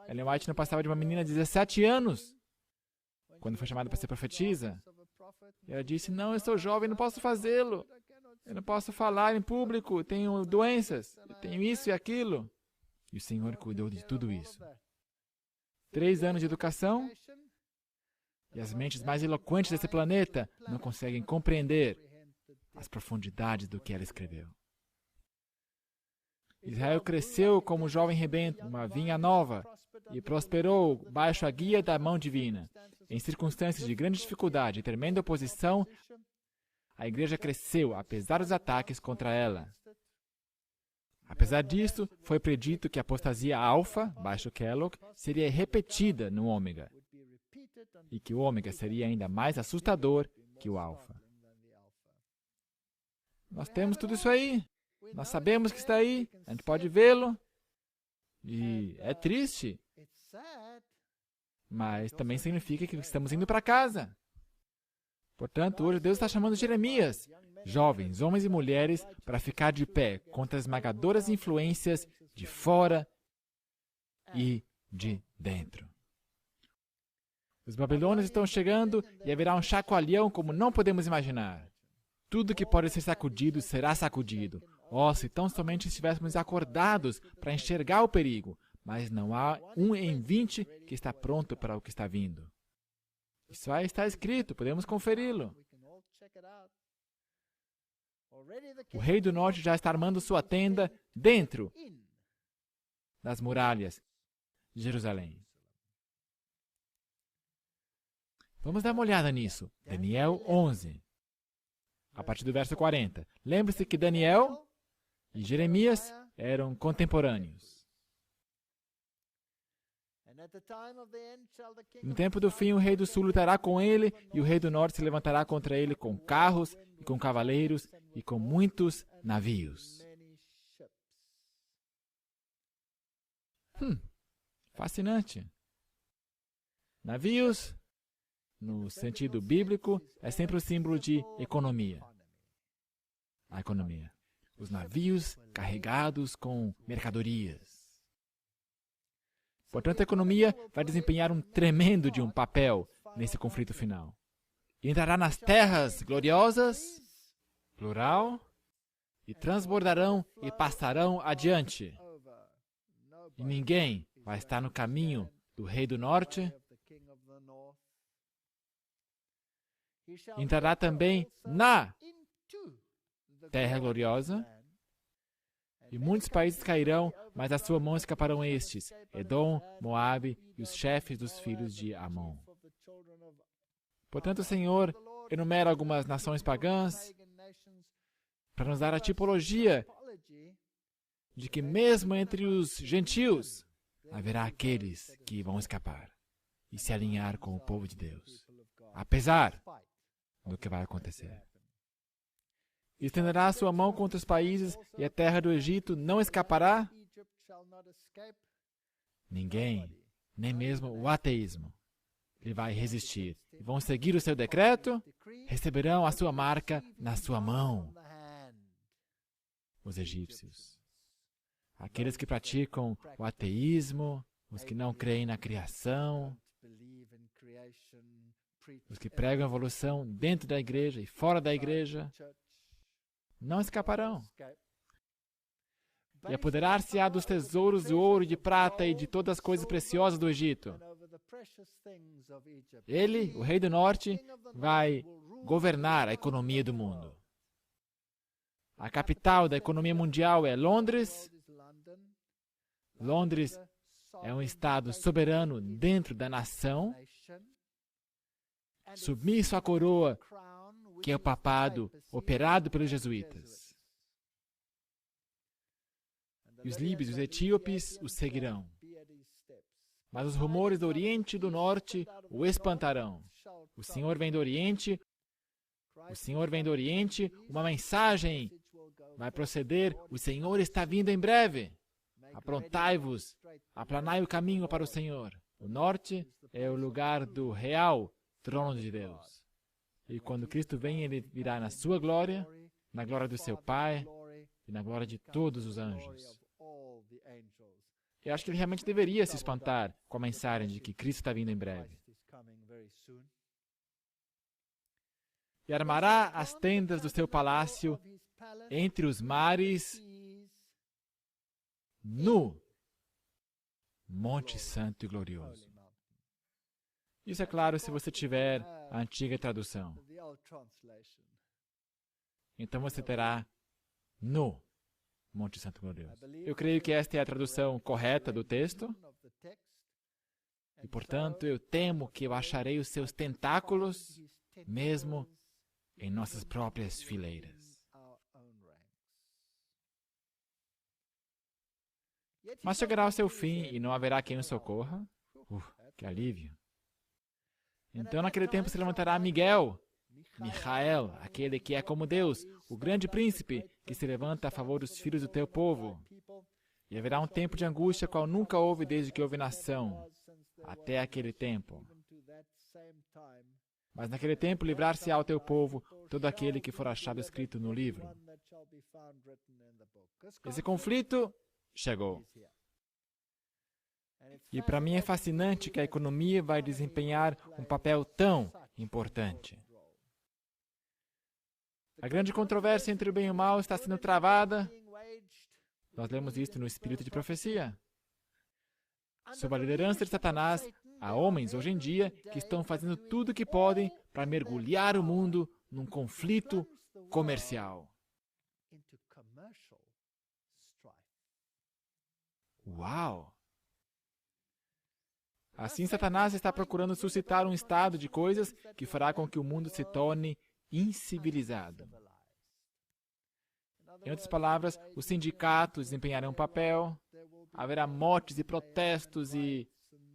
Ellen White não passava de uma menina de 17 anos, quando foi chamada para ser profetisa. E ela disse, não, eu sou jovem, não posso fazê-lo. Eu não posso falar em público, tenho doenças, eu tenho isso e aquilo. E o Senhor cuidou de tudo isso. 3 anos de educação, e as mentes mais eloquentes desse planeta não conseguem compreender as profundidades do que ela escreveu. Israel cresceu como jovem rebento, uma vinha nova, e prosperou baixo a guia da mão divina. Em circunstâncias de grande dificuldade e tremenda oposição, a igreja cresceu, apesar dos ataques contra ela. Apesar disso, foi predito que a apostasia alfa, baixo Kellogg, seria repetida no ômega, e que o ômega seria ainda mais assustador que o alfa. Nós temos tudo isso aí. Nós sabemos que está aí. A gente pode vê-lo. E é triste. Mas também significa que estamos indo para casa. Portanto, hoje Deus está chamando Jeremias, jovens, homens e mulheres, para ficar de pé contra as esmagadoras influências de fora e de dentro. Os babilônios estão chegando e haverá um chacoalhão como não podemos imaginar. Tudo que pode ser sacudido será sacudido. Oh, se tão somente estivéssemos acordados para enxergar o perigo, mas não há 1 em 20 que está pronto para o que está vindo. Isso aí está escrito, podemos conferi-lo. O rei do norte já está armando sua tenda dentro das muralhas de Jerusalém. Vamos dar uma olhada nisso. Daniel 11. A partir do verso 40. Lembre-se que Daniel e Jeremias eram contemporâneos. No tempo do fim, o rei do sul lutará com ele, e o rei do norte se levantará contra ele com carros, e com cavaleiros, e com muitos navios. Fascinante. Navios, no sentido bíblico, é sempre o símbolo de economia. A economia. Os navios carregados com mercadorias. Portanto, a economia vai desempenhar um tremendo de um papel nesse conflito final. E entrará nas terras gloriosas, plural, e transbordarão e passarão adiante. E ninguém vai estar no caminho do rei do norte. Entrará também na terra gloriosa. E muitos países cairão, mas da sua mão escaparão estes, Edom, Moabe e os chefes dos filhos de Amon. Portanto, o Senhor enumera algumas nações pagãs para nos dar a tipologia de que mesmo entre os gentios haverá aqueles que vão escapar e se alinhar com o povo de Deus, apesar do que vai acontecer. Estenderá a sua mão contra os países e a terra do Egito não escapará? Ninguém, nem mesmo o ateísmo, lhe vai resistir. E vão seguir o seu decreto, receberão a sua marca na sua mão. Os egípcios. Aqueles que praticam o ateísmo, os que não creem na criação, os que pregam a evolução dentro da igreja e fora da igreja, não escaparão. E apoderar-se-á dos tesouros de ouro e de prata e de todas as coisas preciosas do Egito. Ele, o rei do norte, vai governar a economia do mundo. A capital da economia mundial é Londres. Londres é um estado soberano dentro da nação, submisso à coroa, que é o papado operado pelos jesuítas. E os líbios e os etíopes o seguirão. Mas os rumores do Oriente e do Norte o espantarão. O Senhor vem do Oriente, uma mensagem vai proceder, o Senhor está vindo em breve. Aprontai-vos, aplanai o caminho para o Senhor. O Norte é o lugar do real trono de Deus. E quando Cristo vem, Ele virá na sua glória, na glória do seu Pai e na glória de todos os anjos. Eu acho que ele realmente deveria se espantar com a mensagem de que Cristo está vindo em breve. e armará as tendas do seu palácio entre os mares, no Monte Santo e Glorioso. Isso é claro se você tiver a antiga tradução. Então você terá no Monte Santo e Glorioso. Eu creio que esta é a tradução correta do texto. E, portanto, eu temo que eu acharei os seus tentáculos mesmo em nossas próprias fileiras. Mas chegará ao seu fim e não haverá quem o socorra. Que alívio! Então, naquele tempo se levantará Miguel, Michael, aquele que é como Deus, o grande príncipe, que se levanta a favor dos filhos do teu povo. E haverá um tempo de angústia qual nunca houve desde que houve nação, até aquele tempo. Mas naquele tempo livrar-se-á ao teu povo todo aquele que for achado escrito no livro. Esse conflito chegou. E para mim é fascinante que a economia vai desempenhar um papel tão importante. A grande controvérsia entre o bem e o mal está sendo travada. Nós lemos isto no Espírito de Profecia. Sob a liderança de Satanás, há homens hoje em dia que estão fazendo tudo o que podem para mergulhar o mundo num conflito comercial. Uau! Assim, Satanás está procurando suscitar um estado de coisas que fará com que o mundo se torne incivilizado. Em outras palavras, os sindicatos desempenharão um papel, haverá mortes e protestos e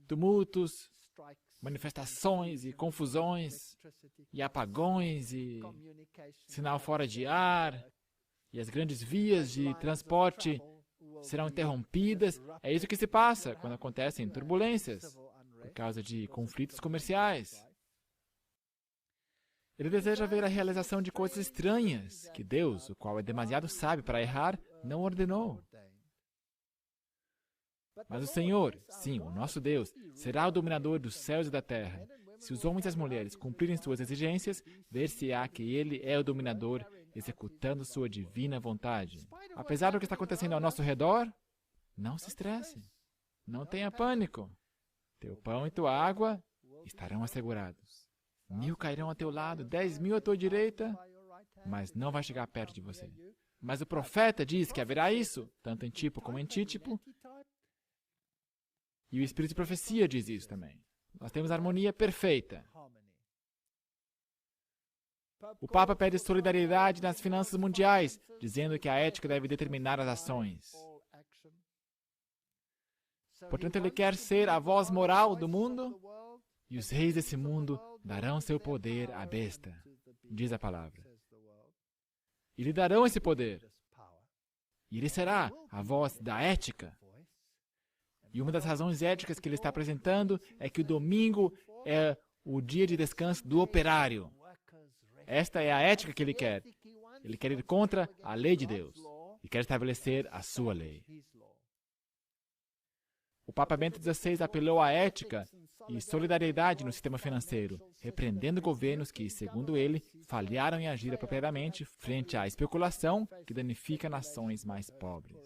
tumultos, manifestações e confusões, e apagões e sinal fora de ar, e as grandes vias de transporte serão interrompidas. É isso que se passa quando acontecem turbulências, por causa de conflitos comerciais. Ele deseja ver a realização de coisas estranhas que Deus, o qual é demasiado sábio para errar, não ordenou. Mas o Senhor, sim, o nosso Deus, será o dominador dos céus e da terra. Se os homens e as mulheres cumprirem suas exigências, ver-se-á que Ele é o dominador, executando sua divina vontade. Apesar do que está acontecendo ao nosso redor, não se estresse. Não tenha pânico. Teu pão e tua água estarão assegurados. 1000 cairão a teu lado, 10.000 à tua direita, mas não vai chegar perto de você. Mas o profeta diz que haverá isso, tanto em tipo como em antítipo. E o Espírito de Profecia diz isso também. Nós temos harmonia perfeita. O Papa pede solidariedade nas finanças mundiais, dizendo que a ética deve determinar as ações. Portanto, ele quer ser a voz moral do mundo, e os reis desse mundo darão seu poder à besta, diz a palavra. E lhe darão esse poder. E ele será a voz da ética. E uma das razões éticas que ele está apresentando é que o domingo é o dia de descanso do operário. Esta é a ética que ele quer. Ele quer ir contra a lei de Deus e quer estabelecer a sua lei. O Papa Bento XVI apelou à ética e solidariedade no sistema financeiro, repreendendo governos que, segundo ele, falharam em agir apropriadamente frente à especulação que danifica nações mais pobres.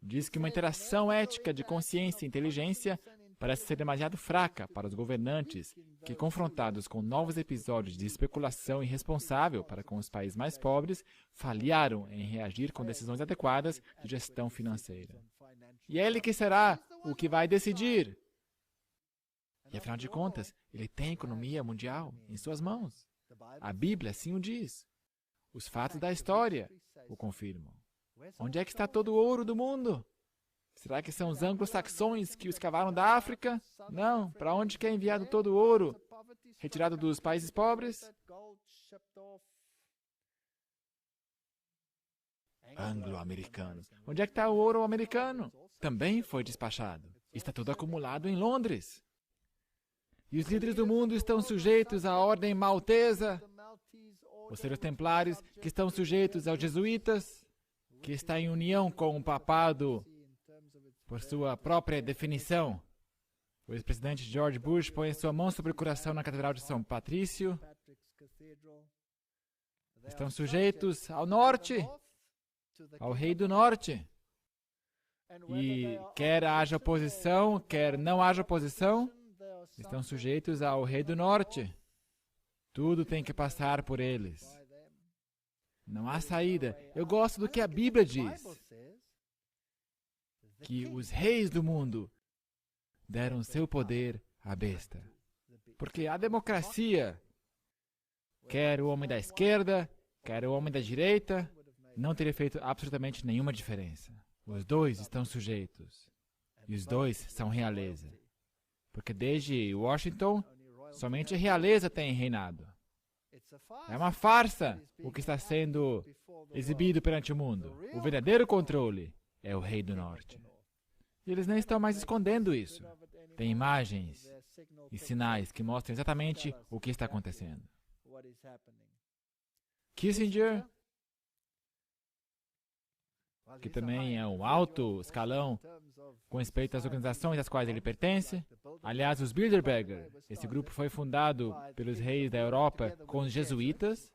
Diz que uma interação ética de consciência e inteligência parece ser demasiado fraca para os governantes que, confrontados com novos episódios de especulação irresponsável para com os países mais pobres, falharam em reagir com decisões adequadas de gestão financeira. E é ele que será o que vai decidir. E, afinal de contas, ele tem a economia mundial em suas mãos. A Bíblia assim o diz. Os fatos da história o confirmam. Onde é que está todo o ouro do mundo? Será que são os anglo-saxões que o escavaram da África? Não. Para onde que é enviado todo o ouro? Retirado dos países pobres? Anglo-americanos. Onde é que está o ouro americano? Também foi despachado. Está tudo acumulado em Londres. E os líderes do mundo estão sujeitos à ordem maltesa, os senhores templários que estão sujeitos aos jesuítas, que está em união com o papado por sua própria definição. O ex-presidente George Bush põe sua mão sobre o coração na Catedral de São Patrício. Estão sujeitos ao norte, ao rei do norte. E quer haja oposição, quer não haja oposição, estão sujeitos ao rei do norte. Tudo tem que passar por eles. Não há saída. Eu gosto do que a Bíblia diz. Que os reis do mundo deram seu poder à besta. Porque a democracia, quer o homem da esquerda, quer o homem da direita, não teria feito absolutamente nenhuma diferença. Os dois estão sujeitos. E os dois são realeza. Porque desde Washington, somente a realeza tem reinado. É uma farsa o que está sendo exibido perante o mundo. O verdadeiro controle é o rei do norte. E eles nem estão mais escondendo isso. Tem imagens e sinais que mostram exatamente o que está acontecendo. Kissinger, que também é um alto escalão com respeito às organizações às quais ele pertence. Aliás, os Bilderberger, esse grupo foi fundado pelos reis da Europa com os jesuítas.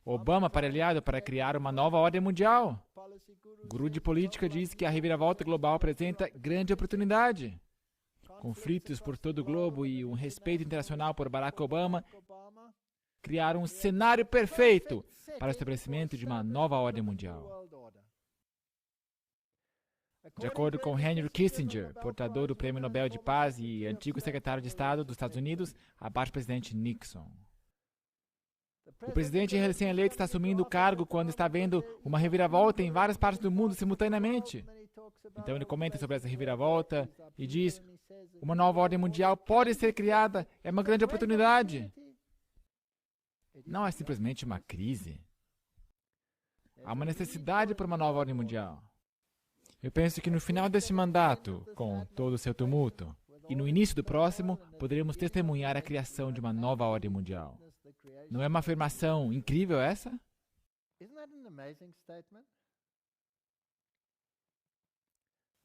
Obama aparelhado para criar uma nova ordem mundial. O guru de política diz que a reviravolta global apresenta grande oportunidade. Conflitos por todo o globo e um respeito internacional por Barack Obama criaram um cenário perfeito para o estabelecimento de uma nova ordem mundial. De acordo com Henry Kissinger, portador do Prêmio Nobel de Paz e antigo secretário de Estado dos Estados Unidos, abaixo do presidente Nixon. O presidente recém-eleito está assumindo o cargo quando está vendo uma reviravolta em várias partes do mundo simultaneamente. Então ele comenta sobre essa reviravolta e diz: uma nova ordem mundial pode ser criada, é uma grande oportunidade. Não é simplesmente uma crise. Há uma necessidade por uma nova ordem mundial. Eu penso que no final deste mandato, com todo o seu tumulto, e no início do próximo, poderemos testemunhar a criação de uma nova ordem mundial. Não é uma afirmação incrível essa?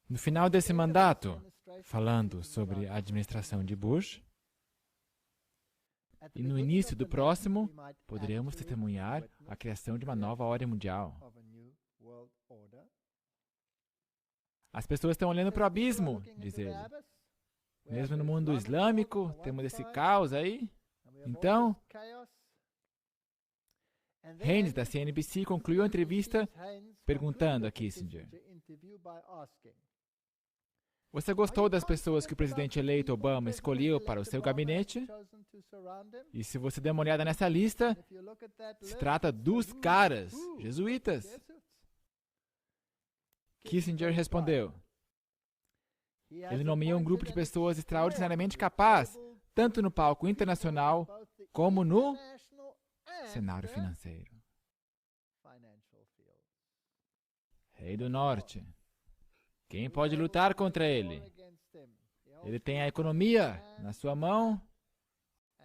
No final desse mandato, falando sobre a administração de Bush, e no início do próximo, poderemos testemunhar a criação de uma nova ordem mundial. As pessoas estão olhando para o abismo, diz ele. Mesmo no mundo islâmico, temos esse caos aí. Então, Haynes, da CNBC, concluiu a entrevista perguntando a Kissinger: você gostou das pessoas que o presidente eleito Obama escolheu para o seu gabinete? E se você der uma olhada nessa lista, se trata dos caras, jesuítas. Kissinger respondeu: ele nomeou um grupo de pessoas extraordinariamente capazes, tanto no palco internacional como no cenário financeiro. Rei do Norte. Quem pode lutar contra ele? Ele tem a economia na sua mão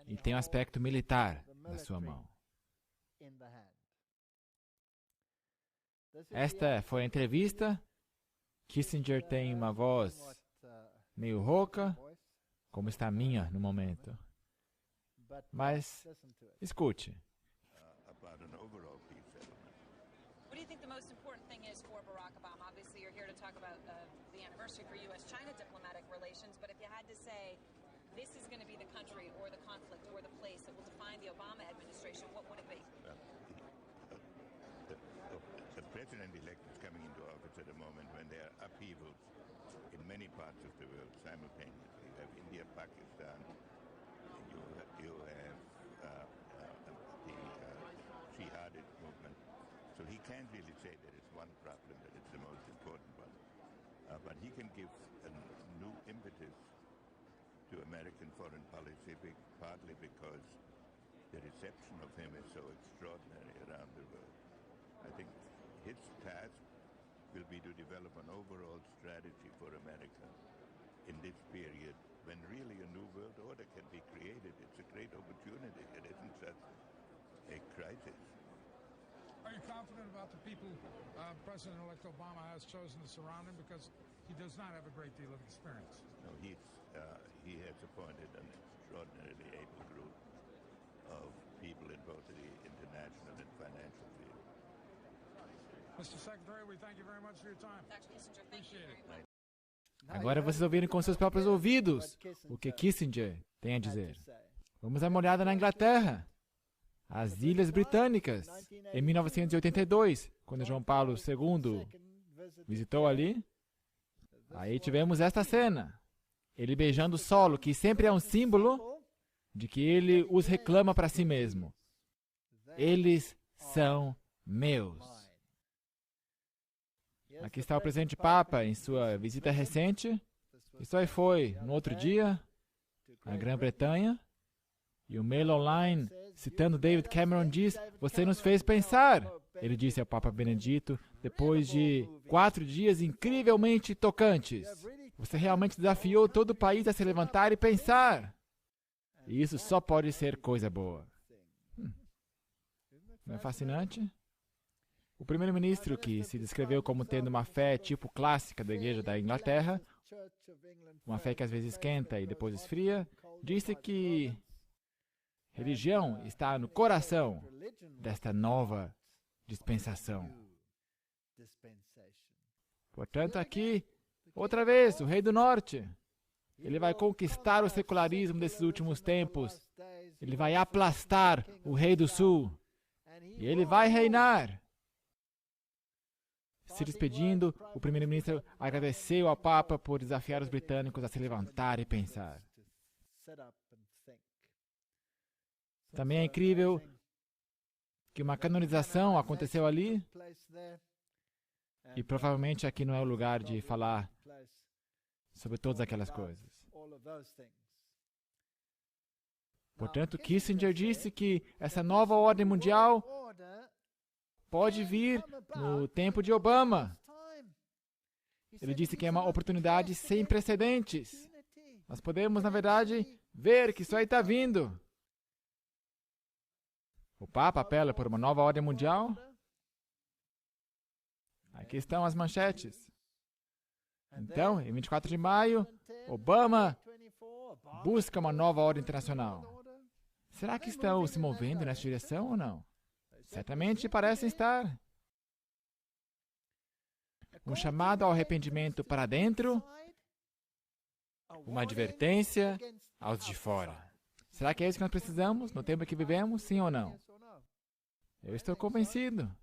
e tem o aspecto militar na sua mão. Esta foi a entrevista. Kissinger tem uma voz meio rouca, como está a minha no momento. Mas, escute. What do you think the most important thing is for Barack Obama? Obviously, you're here to talk about the anniversary for U.S.-China diplomatic relations, but if you had to say this is going to be the country or the conflict or the place that will define the Obama administration, what would it be? The president-elect is coming into office at a moment when there are upheavals in many parts of the world simultaneously. You have India, Pakistan, you have the jihadist movement. So he can't really say there is one problem that is the most important one. But he can give a new impetus to American foreign policy, partly because the reception of him is so extraordinary around the world. I think his task will be to develop an overall strategy for America in this period when really a new world order can be created. It's a great opportunity. It isn't such a crisis. Are you confident about the people President-elect Obama has chosen to surround him because he does not have a great deal of experience. No, he has appointed an extraordinarily able group of people in both the international and financial field. Mr. Secretary, we thank you very much for your time. Dr. Kissinger, thank you Appreciate very it. much. Agora vocês ouviram com seus próprios ouvidos o que Kissinger tem a dizer. Vamos dar uma olhada na Inglaterra, as Ilhas Britânicas, em 1982, quando João Paulo II visitou ali. Aí tivemos esta cena, ele beijando o solo, que sempre é um símbolo de que ele os reclama para si mesmo. Eles são meus. Aqui está o presidente Papa em sua visita recente. Isso aí foi, no outro dia, a Grã-Bretanha. E o Mail Online, citando David Cameron, diz: "Você nos fez pensar", ele disse ao Papa Benedito, depois de 4 dias incrivelmente tocantes. Você realmente desafiou todo o país a se levantar e pensar. E isso só pode ser coisa boa. Não é fascinante? O primeiro-ministro, que se descreveu como tendo uma fé tipo clássica da Igreja da Inglaterra, uma fé que às vezes esquenta e depois esfria, disse que religião está no coração desta nova dispensação. Portanto, aqui, outra vez, o rei do norte, ele vai conquistar o secularismo desses últimos tempos. Ele vai aplastar o rei do sul. E ele vai reinar. Se despedindo, o primeiro-ministro agradeceu ao Papa por desafiar os britânicos a se levantar e pensar. Também é incrível que uma canonização aconteceu ali, e provavelmente aqui não é o lugar de falar sobre todas aquelas coisas. Portanto, Kissinger disse que essa nova ordem mundial pode vir no tempo de Obama. Ele disse que é uma oportunidade sem precedentes. Nós podemos, na verdade, ver que isso aí está vindo. O Papa apela por uma nova ordem mundial. Aqui estão as manchetes. Então, em 24 de maio, Obama busca uma nova ordem internacional. Será que estão se movendo nessa direção ou não? Certamente parecem estar. Um chamado ao arrependimento para dentro, uma advertência aos de fora. Será que é isso que nós precisamos no tempo que vivemos, sim ou não? Eu estou convencido.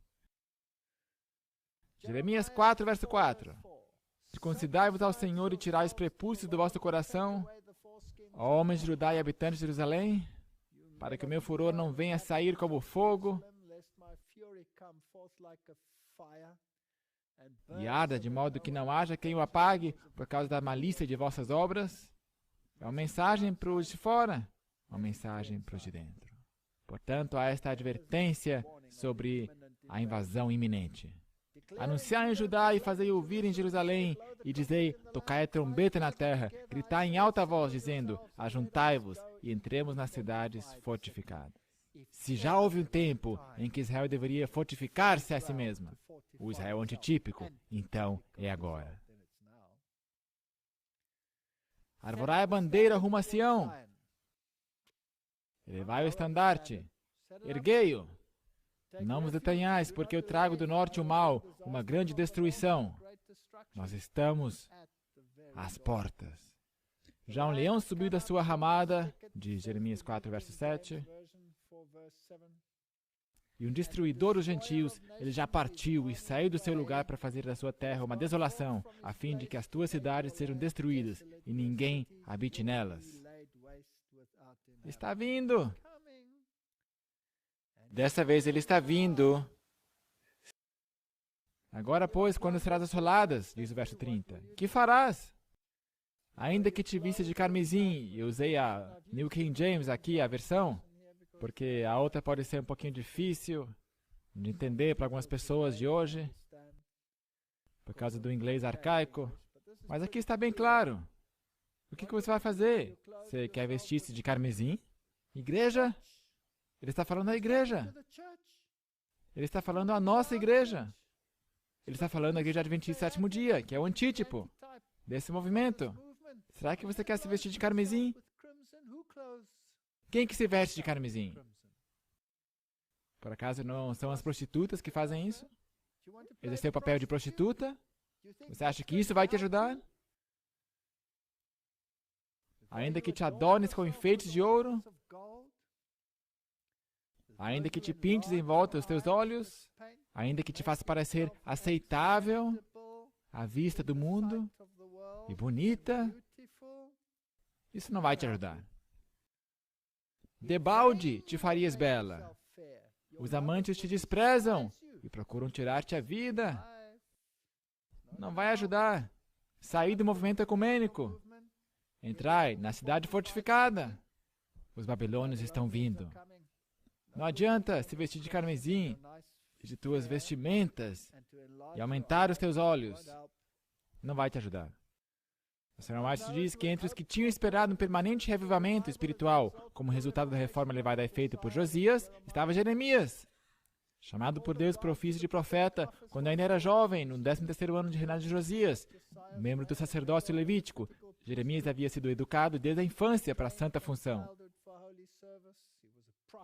Jeremias 4, verso 4. Circuncidai-vos ao Senhor e tirai os prepúcios do vosso coração, ó homens de Judá e habitantes de Jerusalém, para que o meu furor não venha sair como fogo e arda de modo que não haja quem o apague por causa da malícia de vossas obras. É uma mensagem para os de fora, uma mensagem para os de dentro. Portanto, há esta advertência sobre a invasão iminente. Anunciai em Judá e fazei ouvir em Jerusalém, e dizei: tocai a trombeta na terra, gritai em alta voz, dizendo: ajuntai-vos e entremos nas cidades fortificadas. Se já houve um tempo em que Israel deveria fortificar-se a si mesma, o Israel antitípico, então é agora. Arvorai a bandeira rumo a Sião. Elevai o estandarte. Erguei-o. Não vos detenhais, porque eu trago do norte o mal, uma grande destruição. Nós estamos às portas. Já um leão subiu da sua ramada, diz Jeremias 4, verso 7. E um destruidor dos gentios, ele já partiu e saiu do seu lugar para fazer da sua terra uma desolação, a fim de que as tuas cidades sejam destruídas e ninguém habite nelas. Está vindo. Dessa vez ele está vindo. Agora, pois, quando serás assoladas, diz o verso 30, que farás? Ainda que te visse de carmesim, eu usei a New King James aqui, a versão, porque a outra pode ser um pouquinho difícil de entender para algumas pessoas de hoje, por causa do inglês arcaico. Mas aqui está bem claro. O que você vai fazer? Você quer vestir-se de carmesim? Igreja? Ele está falando da igreja. Ele está falando à nossa igreja. Ele está falando à igreja adventista do sétimo dia, que é o antítipo desse movimento. Será que você quer se vestir de carmesim? Quem que se veste de carmesim? Por acaso não são as prostitutas que fazem isso? Exercer o papel de prostituta? Você acha que isso vai te ajudar? Ainda que te adornes com enfeites de ouro? Ainda que te pintes em volta os teus olhos? Ainda que te faça parecer aceitável à vista do mundo e bonita? Isso não vai te ajudar. Debalde te farias bela. Os amantes te desprezam e procuram tirar-te a vida. Não vai ajudar. Sair do movimento ecumênico. Entrai na cidade fortificada. Os babilônios estão vindo. Não adianta se vestir de carmesim e de tuas vestimentas e aumentar os teus olhos. Não vai te ajudar. O Sr. White diz que entre os que tinham esperado um permanente revivamento espiritual como resultado da reforma levada a efeito por Josias, estava Jeremias, chamado por Deus para o ofício de profeta quando ainda era jovem, no 13º ano de reinado de Josias, membro do sacerdócio levítico. Jeremias havia sido educado desde a infância para a santa função,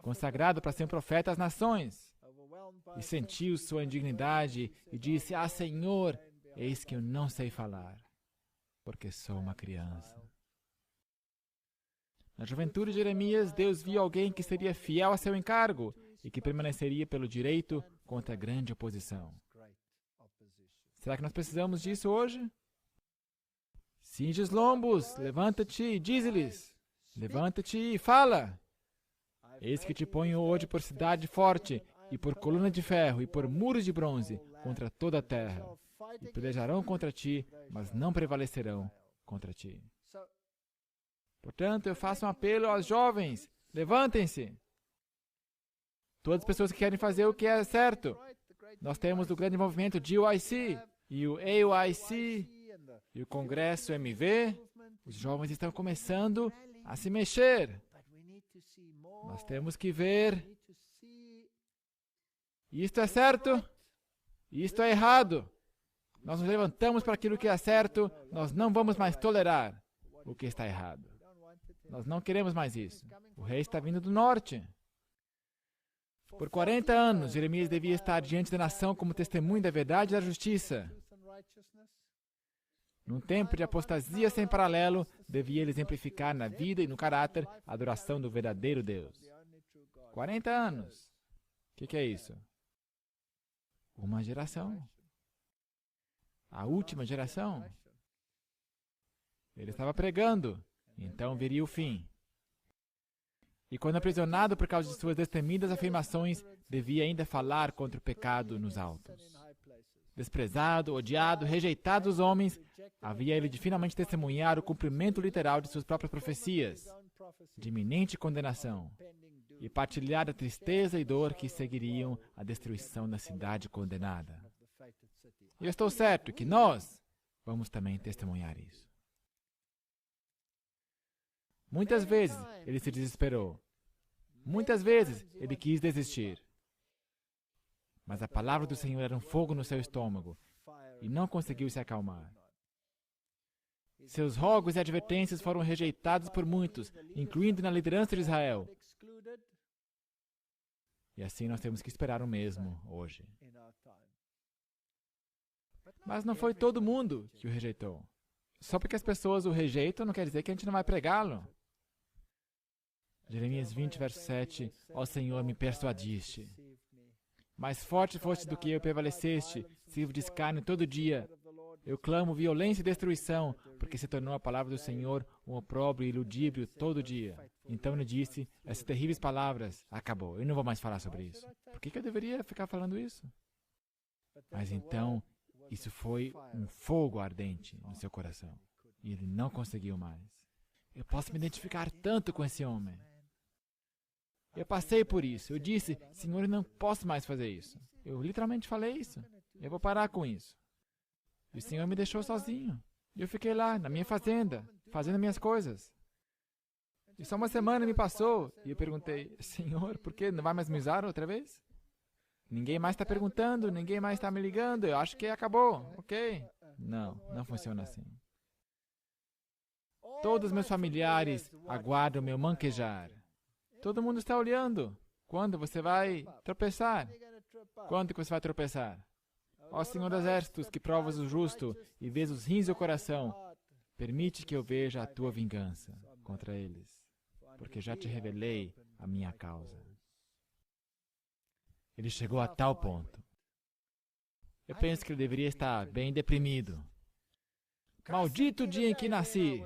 consagrado para ser um profeta às nações, e sentiu sua indignidade e disse: Ah, Senhor, eis que eu não sei falar, porque sou uma criança. Na juventude de Jeremias, Deus viu alguém que seria fiel a seu encargo e que permaneceria pelo direito contra a grande oposição. Será que nós precisamos disso hoje? Cinge os lombos, levanta-te e dize-lhes. Levanta-te e fala. Eis que te ponho hoje por cidade forte, e por coluna de ferro, e por muros de bronze, contra toda a terra. E pelejarão contra ti, mas não prevalecerão contra ti. Portanto, eu faço um apelo aos jovens: levantem-se. Todas as pessoas que querem fazer o que é certo. Nós temos o grande movimento GYC, e o AYC, e o Congresso MV. Os jovens estão começando a se mexer. Nós temos que ver. Isto é certo, isto é errado. Nós nos levantamos para aquilo que é certo, nós não vamos mais tolerar o que está errado. Nós não queremos mais isso. O rei está vindo do norte. Por 40 anos, Jeremias devia estar diante da nação como testemunho da verdade e da justiça. Num tempo de apostasia sem paralelo, devia ele exemplificar na vida e no caráter a adoração do verdadeiro Deus. 40 anos. O que é isso? Uma geração. A última geração. Ele estava pregando, então viria o fim. E quando aprisionado por causa de suas destemidas afirmações, devia ainda falar contra o pecado nos altos. Desprezado, odiado, rejeitado dos homens, havia ele de finalmente testemunhar o cumprimento literal de suas próprias profecias, de iminente condenação, e partilhar a tristeza e dor que seguiriam a destruição da cidade condenada. E eu estou certo que nós vamos também testemunhar isso. Muitas vezes ele se desesperou. Muitas vezes ele quis desistir. Mas a palavra do Senhor era um fogo no seu estômago e não conseguiu se acalmar. Seus rogos e advertências foram rejeitados por muitos, incluindo na liderança de Israel. E assim nós temos que esperar o mesmo hoje. Mas não foi todo mundo que o rejeitou. Só porque as pessoas o rejeitam não quer dizer que a gente não vai pregá-lo. Jeremias 20, verso 7. Ó Senhor, me persuadiste. Mais forte foste do que eu, prevaleceste. Sirvo de escárnio todo dia. Eu clamo violência e destruição, porque se tornou a palavra do Senhor um opróbrio e ludíbrio todo dia. Então ele disse essas terríveis palavras. Acabou, eu não vou mais falar sobre isso. Por que eu deveria ficar falando isso? Mas então, isso foi um fogo ardente no seu coração. E ele não conseguiu mais. Eu posso me identificar tanto com esse homem. Eu passei por isso. Eu disse, Senhor, eu não posso mais fazer isso. Eu literalmente falei isso. Eu vou parar com isso. E o Senhor me deixou sozinho. E eu fiquei lá, na minha fazenda, fazendo minhas coisas. E só uma semana me passou, e eu perguntei, Senhor, por que não vai mais me usar outra vez? Ninguém mais está perguntando, ninguém mais está me ligando, eu acho que acabou, ok? Não, não funciona assim. Todos os meus familiares aguardam meu manquejar. Todo mundo está olhando. Quando você vai tropeçar? Quando que você vai tropeçar? Ó Senhor dos Exércitos, que provas o justo e vês os rins do coração, permite que eu veja a tua vingança contra eles, porque já te revelei a minha causa. Ele chegou a tal ponto. Eu penso que ele deveria estar bem deprimido. Maldito o dia em que nasci!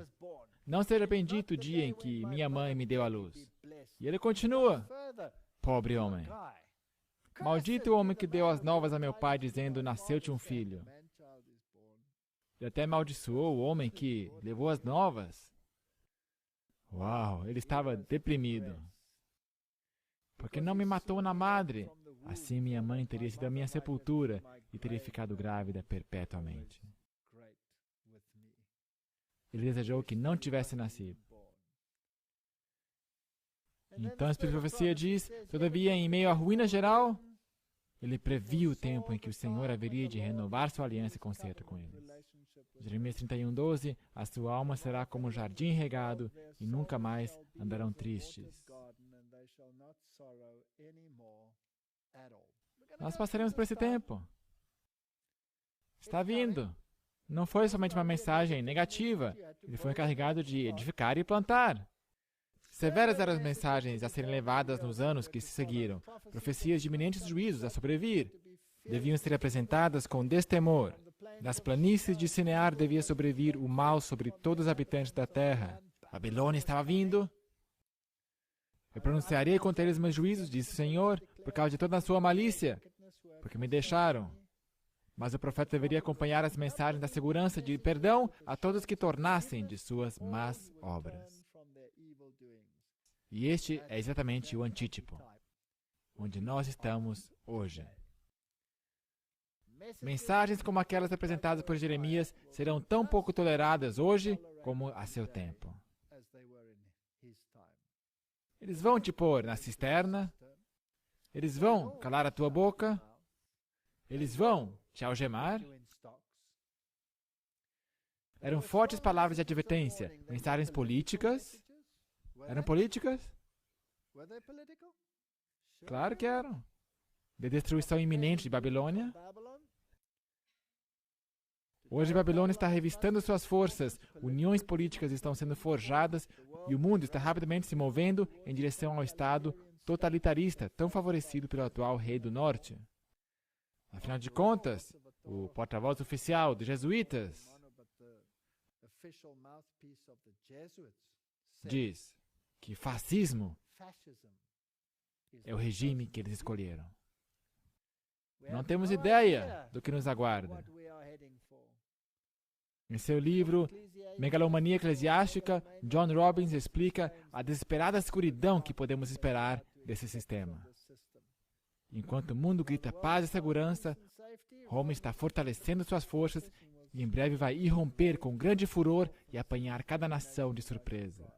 Não seja bendito o dia em que minha mãe me deu à luz. E ele continua. Pobre homem. Maldito o homem que deu as novas a meu pai, dizendo, nasceu-te um filho. Ele até amaldiçoou o homem que levou as novas. Uau, ele estava deprimido. Porque não me matou na madre. Assim minha mãe teria sido a minha sepultura e teria ficado grávida perpetuamente. Ele desejou que não tivesse nascido. Então a Espírito de Profecia diz, todavia, em meio à ruína geral, ele previu o tempo em que o Senhor haveria de renovar sua aliança e concerto com eles. Jeremias 31:12, a sua alma será como um jardim regado e nunca mais andarão tristes. Nós passaremos por esse tempo. Está vindo. Não foi somente uma mensagem negativa, ele foi encarregado de edificar e plantar. Severas eram as mensagens a serem levadas nos anos que se seguiram, profecias de iminentes juízos a sobrevir. Deviam ser apresentadas com destemor. Das planícies de Sinear devia sobrevir o mal sobre todos os habitantes da terra. A Babilônia estava vindo. Eu pronunciarei contra eles meus juízos, disse o Senhor, por causa de toda a sua malícia, porque me deixaram. Mas o profeta deveria acompanhar as mensagens da segurança de perdão a todos que tornassem de suas más obras. E este é exatamente o antítipo, onde nós estamos hoje. Mensagens como aquelas apresentadas por Jeremias serão tão pouco toleradas hoje como a seu tempo. Eles vão te pôr na cisterna, eles vão calar a tua boca, eles vão te algemar. Eram fortes palavras de advertência, mensagens políticas. Eram políticas? Claro que eram. De destruição iminente de Babilônia. Hoje Babilônia está revistando suas forças, uniões políticas estão sendo forjadas e o mundo está rapidamente se movendo em direção ao Estado totalitarista, tão favorecido pelo atual rei do Norte. Afinal de contas, o porta-voz oficial dos jesuítas diz que fascismo é o regime que eles escolheram. Não temos ideia do que nos aguarda. Em seu livro Megalomania Eclesiástica, John Robbins explica a desesperada escuridão que podemos esperar desse sistema. Enquanto o mundo grita paz e segurança, Roma está fortalecendo suas forças e em breve vai irromper com grande furor e apanhar cada nação de surpresa.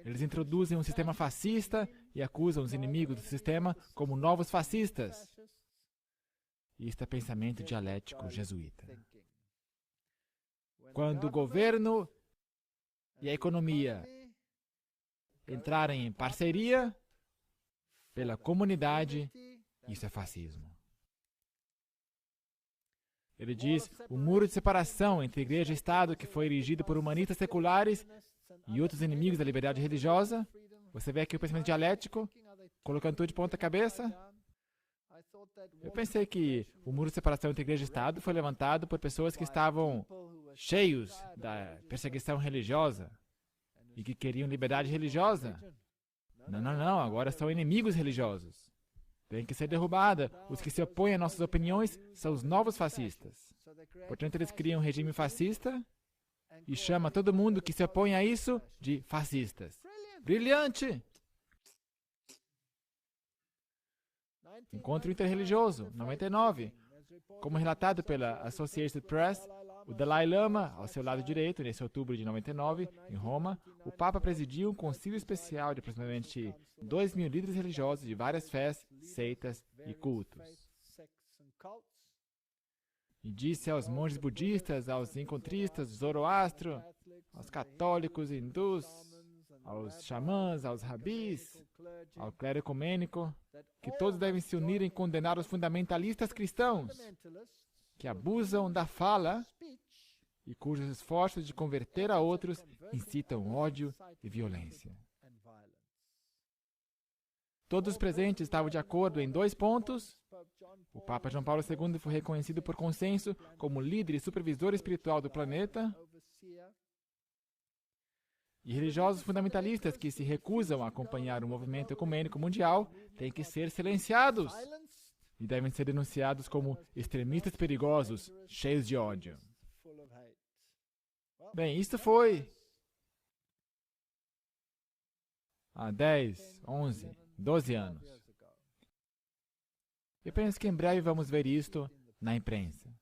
Eles introduzem um sistema fascista e acusam os inimigos do sistema como novos fascistas. Isto é pensamento dialético jesuíta. Quando o governo e a economia entrarem em parceria pela comunidade, isso é fascismo. Ele diz, o muro de separação entre igreja e Estado que foi erigido por humanistas seculares e outros inimigos da liberdade religiosa. Você vê aqui o pensamento dialético, colocando tudo de ponta cabeça. Eu pensei que o muro de separação entre igreja e Estado foi levantado por pessoas que estavam cheios da perseguição religiosa e que queriam liberdade religiosa. Não, agora são inimigos religiosos. Tem que ser derrubada. Os que se opõem a nossas opiniões são os novos fascistas. Portanto, eles criam um regime fascista e chamam todo mundo que se opõe a isso de fascistas. Brilhante! Encontro interreligioso, 99. Como relatado pela Associated Press, o Dalai Lama, ao seu lado direito, nesse outubro de 99, em Roma, o Papa presidiu um concílio especial de aproximadamente 2.000 líderes religiosos de várias fés, seitas e cultos. E disse aos monges budistas, aos encontristas, Zoroastro, aos católicos, hindus, aos xamãs, aos rabis, ao clero ecumênico, que todos devem se unir em condenar os fundamentalistas cristãos, que abusam da fala e cujos esforços de converter a outros incitam ódio e violência. Todos os presentes estavam de acordo em 2 pontos. O Papa João Paulo II foi reconhecido por consenso como líder e supervisor espiritual do planeta. E religiosos fundamentalistas que se recusam a acompanhar o movimento ecumênico mundial têm que ser silenciados e devem ser denunciados como extremistas perigosos, cheios de ódio. Bem, isto foi há 10, 11, 12 anos. Eu penso que em breve vamos ver isto na imprensa.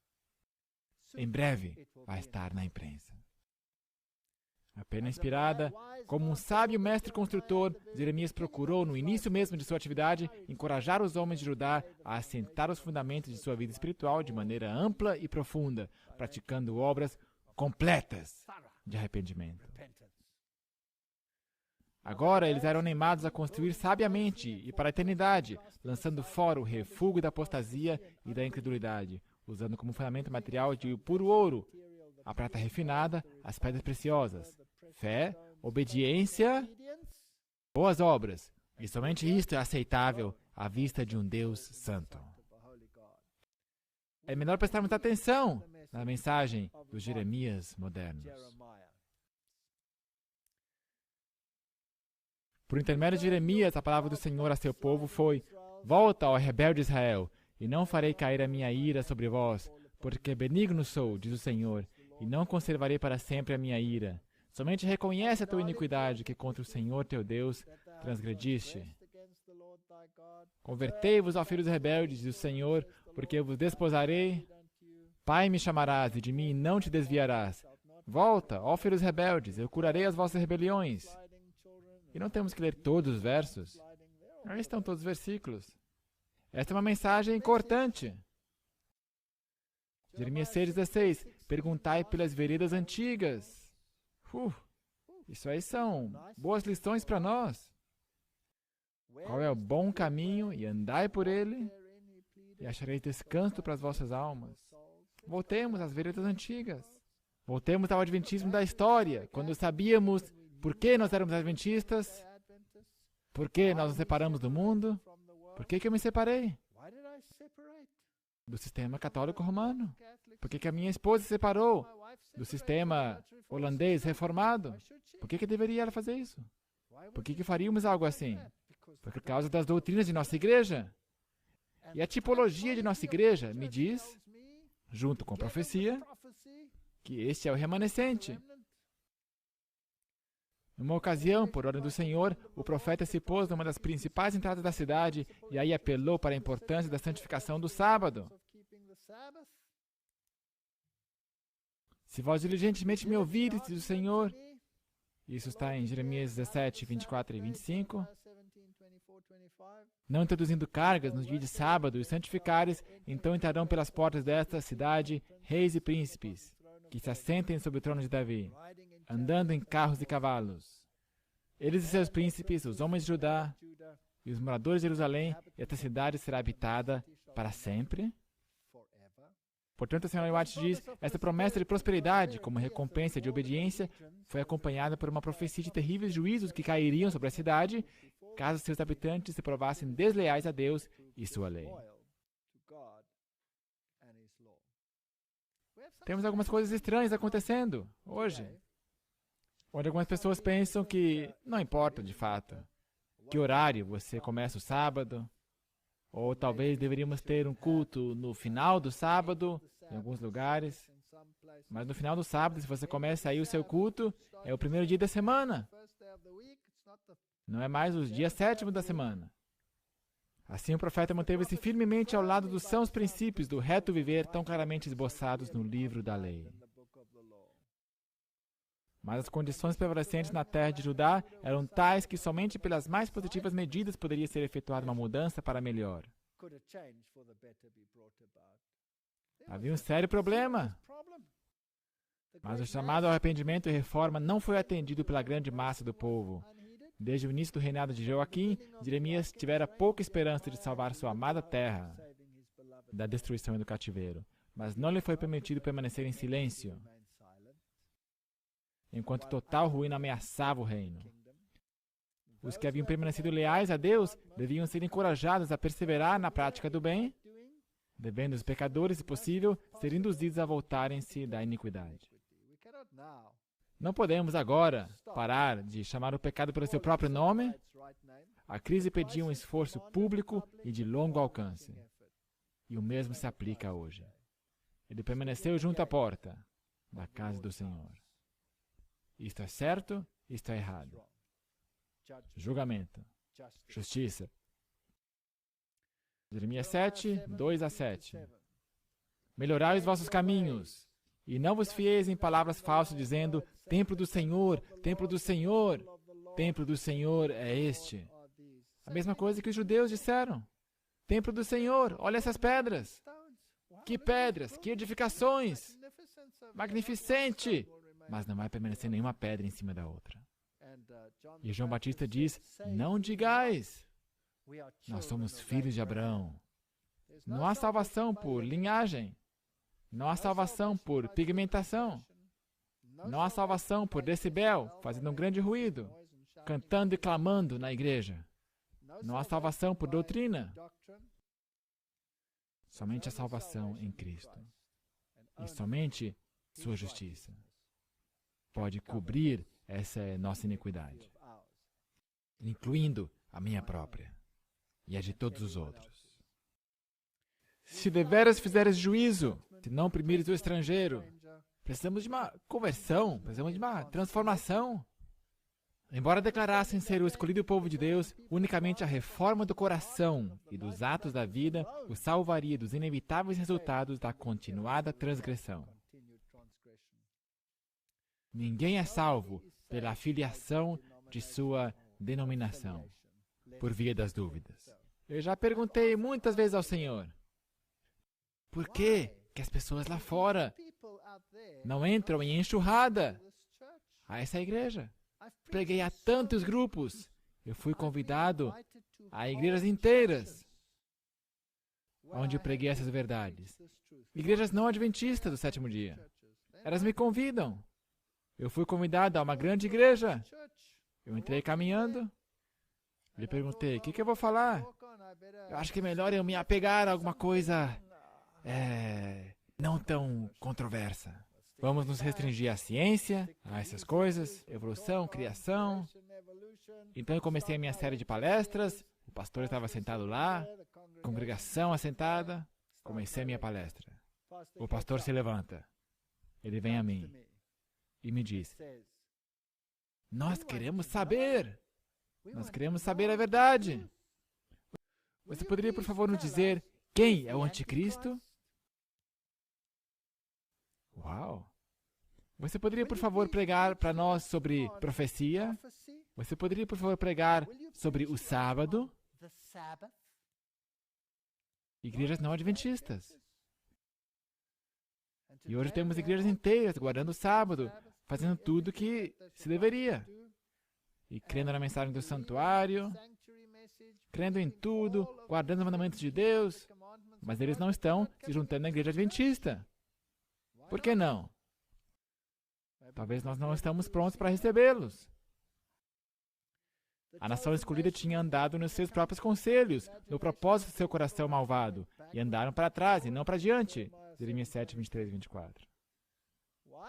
Em breve vai estar na imprensa. A pena inspirada, como um sábio mestre construtor, Jeremias procurou, no início mesmo de sua atividade, encorajar os homens de Judá a assentar os fundamentos de sua vida espiritual de maneira ampla e profunda, praticando obras completas de arrependimento. Agora eles eram animados a construir sabiamente e para a eternidade, lançando fora o refúgio da apostasia e da incredulidade, usando como fundamento material de puro ouro, a prata refinada, as pedras preciosas, fé, obediência, boas obras. E somente isto é aceitável à vista de um Deus santo. É melhor prestarmos atenção na mensagem dos Jeremias modernos. Por intermédio de Jeremias, a palavra do Senhor a seu povo foi: Volta, ó rebelde Israel, e não farei cair a minha ira sobre vós, porque benigno sou, diz o Senhor, e não conservarei para sempre a minha ira. Somente reconhece a tua iniquidade, que contra o Senhor teu Deus transgrediste. Convertei-vos, ó filhos rebeldes, diz o Senhor, porque eu vos desposarei. Pai me chamarás, e de mim não te desviarás. Volta, ó filhos rebeldes, eu curarei as vossas rebeliões. E não temos que ler todos os versos. Aí estão todos os versículos. Esta é uma mensagem cortante. Jeremias 6,16. Perguntai pelas veredas antigas. Isso aí são boas lições para nós. Qual é o bom caminho, e andai por ele, e achareis descanso para as vossas almas. Voltemos às veredas antigas. Voltemos ao adventismo da história, quando sabíamos por que nós éramos adventistas, por que nós nos separamos do mundo, por que eu me separei do sistema católico romano, por que a minha esposa se separou do sistema holandês reformado, por que deveria ela fazer isso? Por que faríamos algo assim? Por causa das doutrinas de nossa igreja. E a tipologia de nossa igreja me diz, junto com a profecia, que este é o remanescente. Numa ocasião, por ordem do Senhor, o profeta se pôs numa das principais entradas da cidade e aí apelou para a importância da santificação do sábado. Se vós diligentemente me ouvirdes, diz o Senhor, isso está em Jeremias 17, 24 e 25, não introduzindo cargas no dia de sábado e santificares, então entrarão pelas portas desta cidade reis e príncipes, que se assentem sobre o trono de Davi, andando em carros e cavalos. Eles e seus príncipes, os homens de Judá e os moradores de Jerusalém, e esta cidade será habitada para sempre. Portanto, a senhora White diz, esta promessa de prosperidade, como recompensa de obediência, foi acompanhada por uma profecia de terríveis juízos que cairiam sobre a cidade, caso seus habitantes se provassem desleais a Deus e sua lei. Temos algumas coisas estranhas acontecendo hoje, onde algumas pessoas pensam que não importa de fato que horário você começa o sábado, ou talvez deveríamos ter um culto no final do sábado, em alguns lugares. Mas no final do sábado, se você começa aí o seu culto, é o primeiro dia da semana. Não é mais o dia 7º da semana. Assim o profeta manteve-se firmemente ao lado dos sãos princípios do reto viver tão claramente esboçados no livro da lei. Mas as condições prevalecentes na terra de Judá eram tais que somente pelas mais positivas medidas poderia ser efetuada uma mudança para melhor. Havia um sério problema, mas o chamado ao arrependimento e reforma não foi atendido pela grande massa do povo. Desde o início do reinado de Joaquim, Jeremias tivera pouca esperança de salvar sua amada terra da destruição e do cativeiro, mas não lhe foi permitido permanecer em silêncio, enquanto total ruína ameaçava o reino. Os que haviam permanecido leais a Deus deviam ser encorajados a perseverar na prática do bem, devendo os pecadores, se possível, ser induzidos a voltarem-se da iniquidade. Não podemos agora parar de chamar o pecado pelo seu próprio nome. A crise pedia um esforço público e de longo alcance. E o mesmo se aplica hoje. Ele permaneceu junto à porta da casa do Senhor. Isto é certo, isto é errado. Julgamento. Justiça. Jeremias 7, 2-7. Melhorai os vossos caminhos, e não vos fieis em palavras falsas, dizendo, templo do Senhor, templo do Senhor, templo do Senhor é este. A mesma coisa que os judeus disseram. Templo do Senhor, olha essas pedras. Que pedras, que edificações. Magnificente. Mas não vai permanecer nenhuma pedra em cima da outra. E João Batista diz, não digais. Nós somos filhos de Abraão. Não há salvação por linhagem. Não há salvação por pigmentação. Não há salvação por decibel, fazendo um grande ruído, cantando e clamando na igreja. Não há salvação por doutrina. Somente a salvação em Cristo. E somente sua justiça pode cobrir essa nossa iniquidade, incluindo a minha própria e a de todos os outros. Se deveras fizeres juízo, se não oprimires o estrangeiro, precisamos de uma conversão, precisamos de uma transformação. Embora declarassem ser o escolhido povo de Deus, unicamente a reforma do coração e dos atos da vida o salvaria dos inevitáveis resultados da continuada transgressão. Ninguém é salvo pela filiação de sua denominação, por via das dúvidas. Eu já perguntei muitas vezes ao Senhor, por que as pessoas lá fora não entram em enxurrada a essa igreja? Preguei a tantos grupos, eu fui convidado a igrejas inteiras, onde eu preguei essas verdades. Igrejas não adventistas do sétimo dia. Elas me convidam. Eu fui convidado a uma grande igreja. Eu entrei caminhando. Lhe perguntei, o que eu vou falar? Eu acho que é melhor eu me apegar a alguma coisa não tão controversa. Vamos nos restringir à ciência, a essas coisas, evolução, criação. Então eu comecei a minha série de palestras. O pastor estava sentado lá, congregação assentada. Comecei a minha palestra. O pastor se levanta. Ele vem a mim e me diz, nós queremos saber. Nós queremos saber a verdade. Você poderia, por favor, nos dizer quem é o anticristo? Uau! Você poderia, por favor, pregar para nós sobre profecia? Você poderia, por favor, pregar sobre o sábado? Igrejas não adventistas. E hoje temos igrejas inteiras guardando o sábado, fazendo tudo o que se deveria. E crendo na mensagem do santuário, crendo em tudo, guardando os mandamentos de Deus, mas eles não estão se juntando na igreja adventista. Por que não? Talvez nós não estamos prontos para recebê-los. A nação escolhida tinha andado nos seus próprios conselhos, no propósito do seu coração malvado, e andaram para trás e não para diante. Jeremias 7, 23 e 24.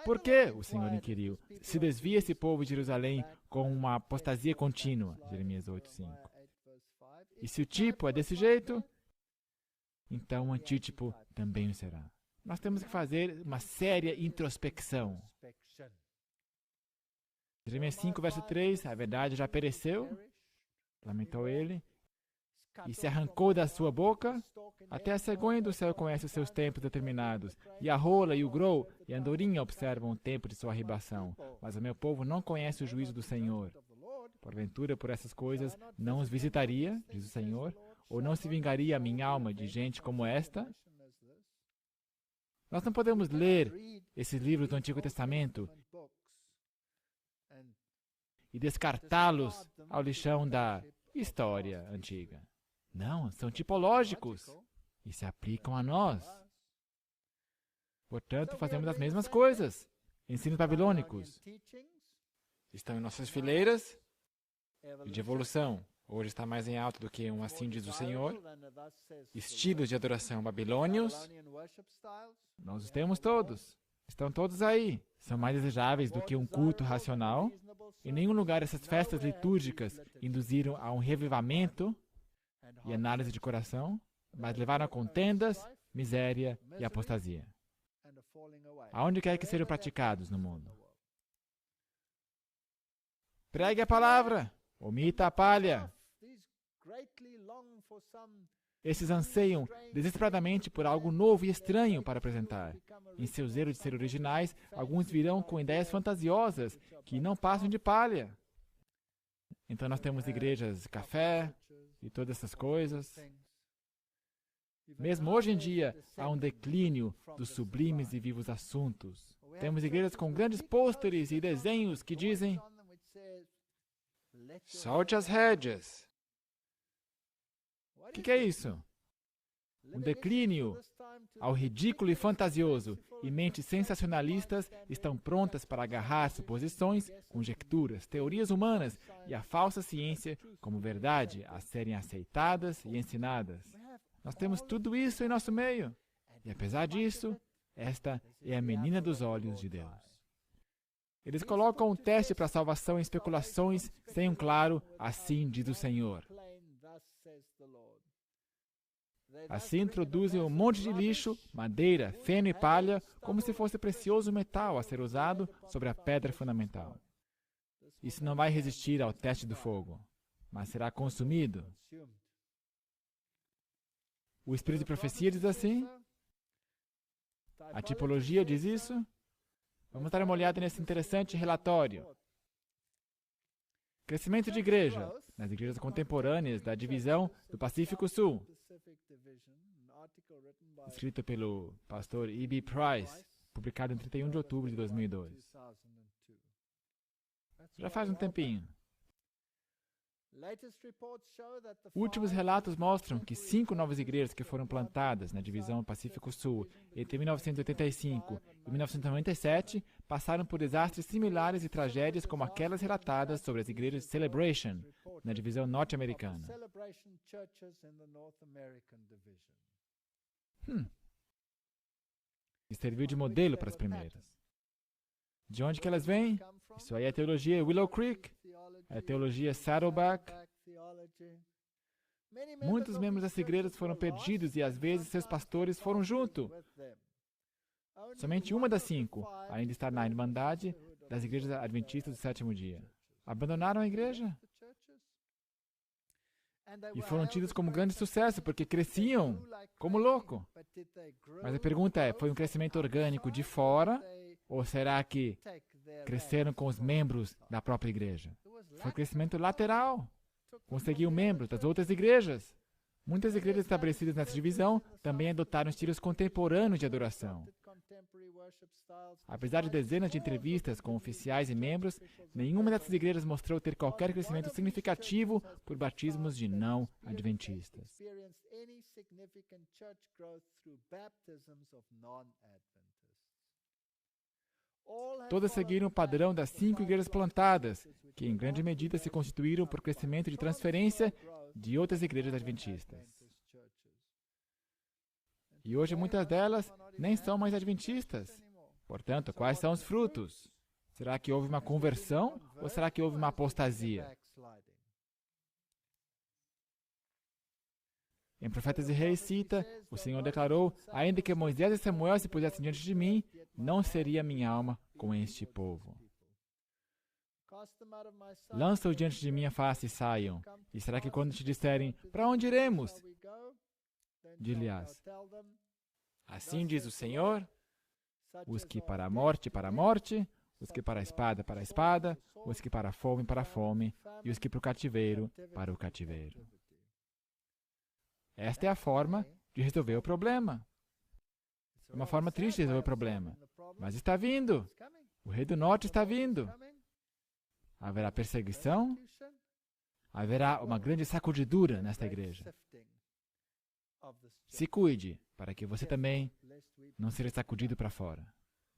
Por que, o Senhor inquiriu, se desvia esse povo de Jerusalém com uma apostasia contínua? Jeremias 8, 5. E se o tipo é desse jeito, então o antítipo também o será. Nós temos que fazer uma séria introspecção. Jeremias 5, verso 3, a verdade já pereceu, lamentou ele, e se arrancou da sua boca, até a cegonha do céu conhece os seus tempos determinados, e a rola e o grou e a andorinha observam o tempo de sua arribação. Mas o meu povo não conhece o juízo do Senhor. Porventura, por essas coisas, não os visitaria, diz o Senhor, ou não se vingaria a minha alma de gente como esta? Nós não podemos ler esses livros do Antigo Testamento e descartá-los ao lixão da história antiga. Não, são tipológicos e se aplicam a nós. Portanto, fazemos as mesmas coisas. Ensinos babilônicos estão em nossas fileiras e de evolução. Hoje está mais em alta do que um assim diz o Senhor. Estilos de adoração babilônios, nós os temos todos. Estão todos aí. São mais desejáveis do que um culto racional. Em nenhum lugar essas festas litúrgicas induziram a um revivamento e análise de coração, mas levaram a contendas, miséria e apostasia. Aonde quer que sejam praticados no mundo. Pregue a palavra, omita a palha. Esses anseiam desesperadamente por algo novo e estranho para apresentar. Em seu zelo de ser originais, alguns virão com ideias fantasiosas que não passam de palha. Então nós temos igrejas café e todas essas coisas. Mesmo hoje em dia, há um declínio dos sublimes e vivos assuntos. Temos igrejas com grandes pôsteres e desenhos que dizem: solte as rédeas. O que é isso? Um declínio ao ridículo e fantasioso, e mentes sensacionalistas estão prontas para agarrar suposições, conjecturas, teorias humanas e a falsa ciência como verdade a serem aceitadas e ensinadas. Nós temos tudo isso em nosso meio. E apesar disso, esta é a menina dos olhos de Deus. Eles colocam um teste para a salvação em especulações sem um claro assim diz o Senhor. Assim introduzem um monte de lixo, madeira, feno e palha, como se fosse precioso metal a ser usado sobre a pedra fundamental. Isso não vai resistir ao teste do fogo, mas será consumido. O Espírito de Profecia diz assim. A tipologia diz isso. Vamos dar uma olhada nesse interessante relatório. Crescimento de igreja nas igrejas contemporâneas da divisão do Pacífico Sul. Escrito pelo pastor E.B. Price, publicado em 31 de outubro de 2002. Já faz um tempinho. Últimos relatos mostram que 5 novas igrejas que foram plantadas na divisão Pacífico Sul entre 1985 e 1997 passaram por desastres similares e tragédias como aquelas relatadas sobre as igrejas Celebration na divisão norte-americana. E serviu de modelo para as primeiras. De onde que elas vêm? Isso aí é a teologia Willow Creek, é a teologia Saddleback. Muitos membros dessas igrejas foram perdidos e às vezes seus pastores foram junto. Somente uma das 5 ainda está na Irmandade das igrejas adventistas do sétimo dia. Abandonaram a igreja e foram tidos como grande sucesso porque cresciam como louco. Mas a pergunta é, foi um crescimento orgânico de fora ou será que cresceram com os membros da própria igreja? Foi crescimento lateral. Conseguiu membros das outras igrejas. Muitas igrejas estabelecidas nessa divisão também adotaram estilos contemporâneos de adoração. Apesar de dezenas de entrevistas com oficiais e membros, nenhuma dessas igrejas mostrou ter qualquer crescimento significativo por batismos de não adventistas. Todas seguiram o padrão das 5 igrejas plantadas, que em grande medida se constituíram por crescimento de transferência de outras igrejas adventistas. E hoje muitas delas nem são mais adventistas. Portanto, quais são os frutos? Será que houve uma conversão ou será que houve uma apostasia? Em Profetas e Reis cita, o Senhor declarou, ainda que Moisés e Samuel se pusessem diante de mim, não seria minha alma com este povo. Lança-os diante de minha face e saiam. E será que quando te disserem, para onde iremos? Dir-lhe-ás, assim diz o Senhor, os que para a morte, os que para a espada, os que para a fome, e os que para o cativeiro, para o cativeiro. Esta é a forma de resolver o problema. É uma forma triste de resolver o problema. Mas está vindo. O rei do norte está vindo. Haverá perseguição. Haverá uma grande sacudidura nesta igreja. Se cuide, para que você também não seja sacudido para fora.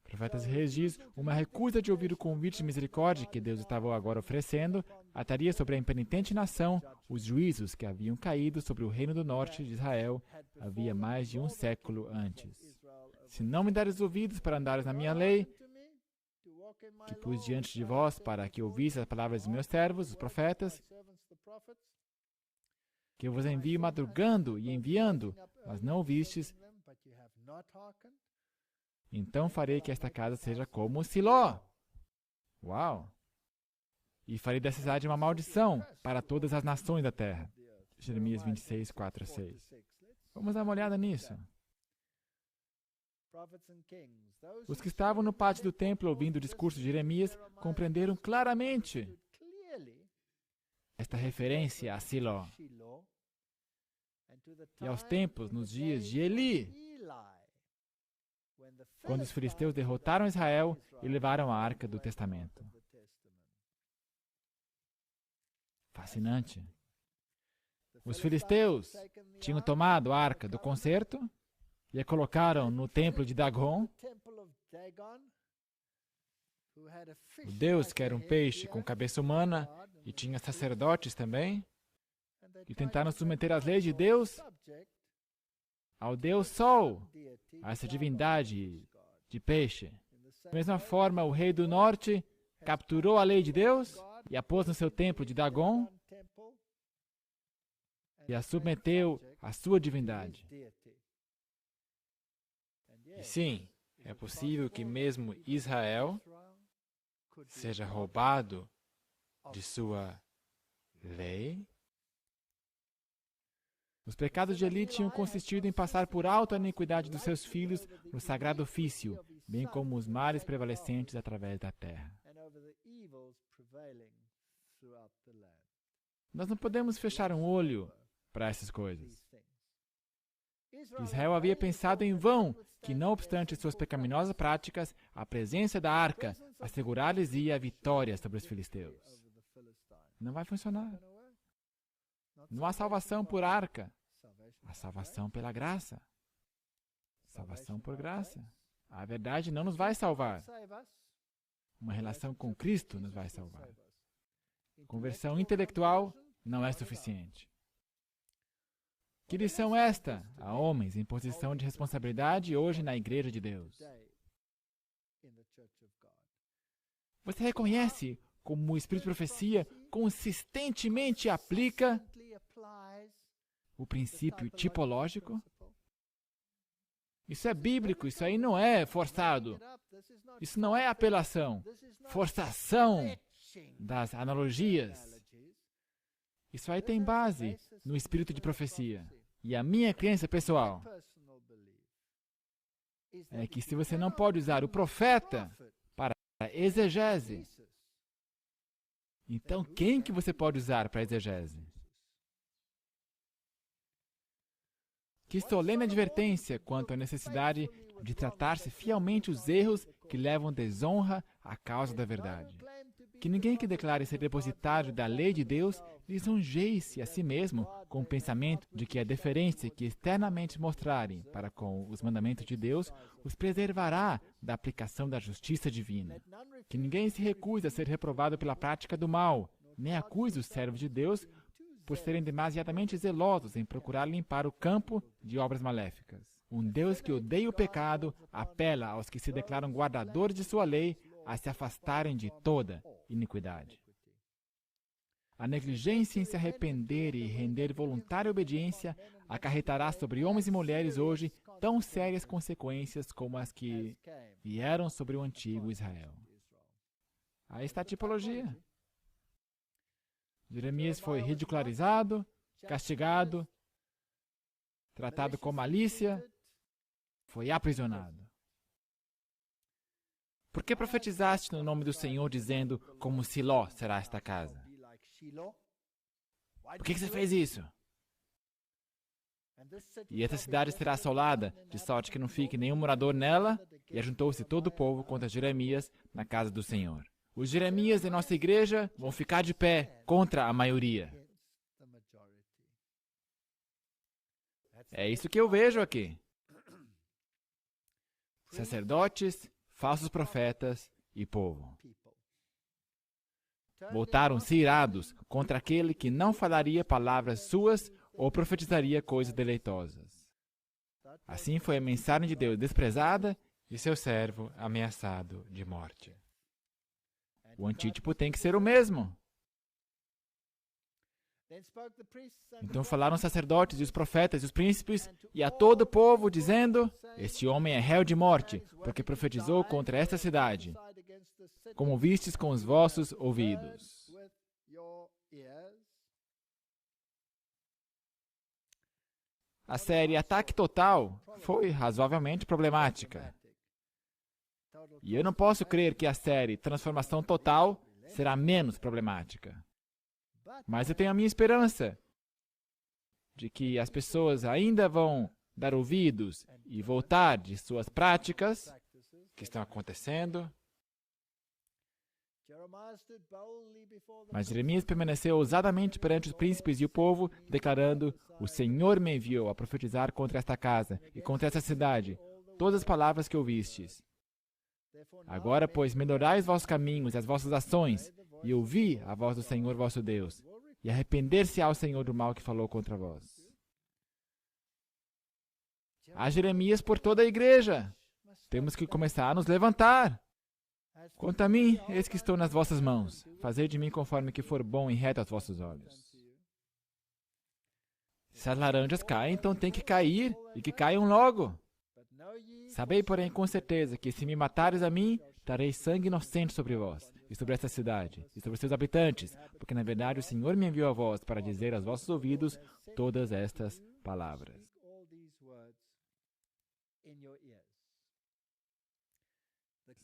O profeta Reis diz, uma recusa de ouvir o convite de misericórdia que Deus estava agora oferecendo, ataria sobre a impenitente nação os juízos que haviam caído sobre o reino do norte de Israel havia mais de um século antes. Se não me dares ouvidos para andares na minha lei, que pus diante de vós para que ouvisseis as palavras dos meus servos, os profetas, que eu vos envio madrugando e enviando, mas não ouvistes, então farei que esta casa seja como Siló. Uau! E farei dessa cidade uma maldição para todas as nações da terra. Jeremias 26, 4 a 6. Vamos dar uma olhada nisso. Os que estavam no pátio do templo ouvindo o discurso de Jeremias compreenderam claramente esta referência a Siló e aos tempos nos dias de Eli, quando os filisteus derrotaram Israel e levaram a Arca do Testamento. Fascinante. Os filisteus tinham tomado a Arca do Concerto e a colocaram no templo de Dagon, o deus que era um peixe com cabeça humana e tinha sacerdotes também, e tentaram submeter as leis de Deus ao Deus Sol, a essa divindade de peixe. Da mesma forma, o rei do norte capturou a lei de Deus e a pôs no seu templo de Dagon e a submeteu à sua divindade. E sim, é possível que mesmo Israel seja roubado de sua lei. Os pecados de Eli tinham consistido em passar por alto a iniquidade dos seus filhos no sagrado ofício, bem como os males prevalecentes através da terra. Nós não podemos fechar um olho para essas coisas. Israel havia pensado em vão que, não obstante suas pecaminosas práticas, a presença da arca assegurar-lhes-ia a vitória sobre os filisteus. Não vai funcionar. Não há salvação por arca. Há salvação pela graça. Salvação por graça. A verdade não nos vai salvar. Uma relação com Cristo nos vai salvar. Conversão intelectual não é suficiente. Que lição é esta a homens em posição de responsabilidade hoje na Igreja de Deus? Você reconhece como o Espírito de Profecia consistentemente aplica o princípio tipológico? Isso é bíblico, isso aí não é forçado. Isso não é apelação, forçação das analogias. Isso aí tem base no Espírito de Profecia. E a minha crença pessoal é que se você não pode usar o profeta para exegese, então quem que você pode usar para exegese? Que solene advertência quanto à necessidade de tratar-se fielmente os erros que levam desonra à causa da verdade. Que ninguém que declare ser depositário da lei de Deus lisonjeie-se a si mesmo com o pensamento de que a deferência que externamente mostrarem para com os mandamentos de Deus os preservará da aplicação da justiça divina. Que ninguém se recuse a ser reprovado pela prática do mal, nem acuse os servos de Deus por serem demasiadamente zelosos em procurar limpar o campo de obras maléficas. Um Deus que odeia o pecado apela aos que se declaram guardadores de sua lei a se afastarem de toda iniquidade. A negligência em se arrepender e render voluntária obediência acarretará sobre homens e mulheres hoje tão sérias consequências como as que vieram sobre o antigo Israel. Aí está a tipologia. Jeremias foi ridicularizado, castigado, tratado com malícia, foi aprisionado. Por que profetizaste no nome do Senhor, dizendo, como Siló será esta casa? Por que você fez isso? E essa cidade será assolada, de sorte que não fique nenhum morador nela. E ajuntou-se todo o povo contra Jeremias na casa do Senhor. Os Jeremias em nossa igreja vão ficar de pé contra a maioria. É isso que eu vejo aqui. Sacerdotes, falsos profetas e povo. Voltaram-se irados contra aquele que não falaria palavras suas ou profetizaria coisas deleitosas. Assim foi a mensagem de Deus desprezada e seu servo ameaçado de morte. O antítipo tem que ser o mesmo. Então falaram os sacerdotes e os profetas e os príncipes e a todo o povo, dizendo: este homem é réu de morte, porque profetizou contra esta cidade, como vistes com os vossos ouvidos. A série Ataque Total foi razoavelmente problemática. E eu não posso crer que a série Transformação Total será menos problemática. Mas eu tenho a minha esperança de que as pessoas ainda vão dar ouvidos e voltar de suas práticas que estão acontecendo. Mas Jeremias permaneceu ousadamente perante os príncipes e o povo, declarando: o Senhor me enviou a profetizar contra esta casa e contra esta cidade todas as palavras que ouvistes. Agora, pois, melhorai os vossos caminhos e as vossas ações, e ouvi a voz do Senhor vosso Deus, e arrepender-se ao Senhor do mal que falou contra vós. Há Jeremias por toda a igreja. Temos que começar a nos levantar. Quanto a mim, eis que estou nas vossas mãos. Fazei de mim conforme que for bom e reto aos vossos olhos. Se as laranjas caem, então tem que cair, e que caiam logo. Sabei, porém, com certeza, que se me matares a mim, trarei sangue inocente sobre vós, e sobre esta cidade, e sobre seus habitantes, porque na verdade o Senhor me enviou a vós para dizer aos vossos ouvidos todas estas palavras.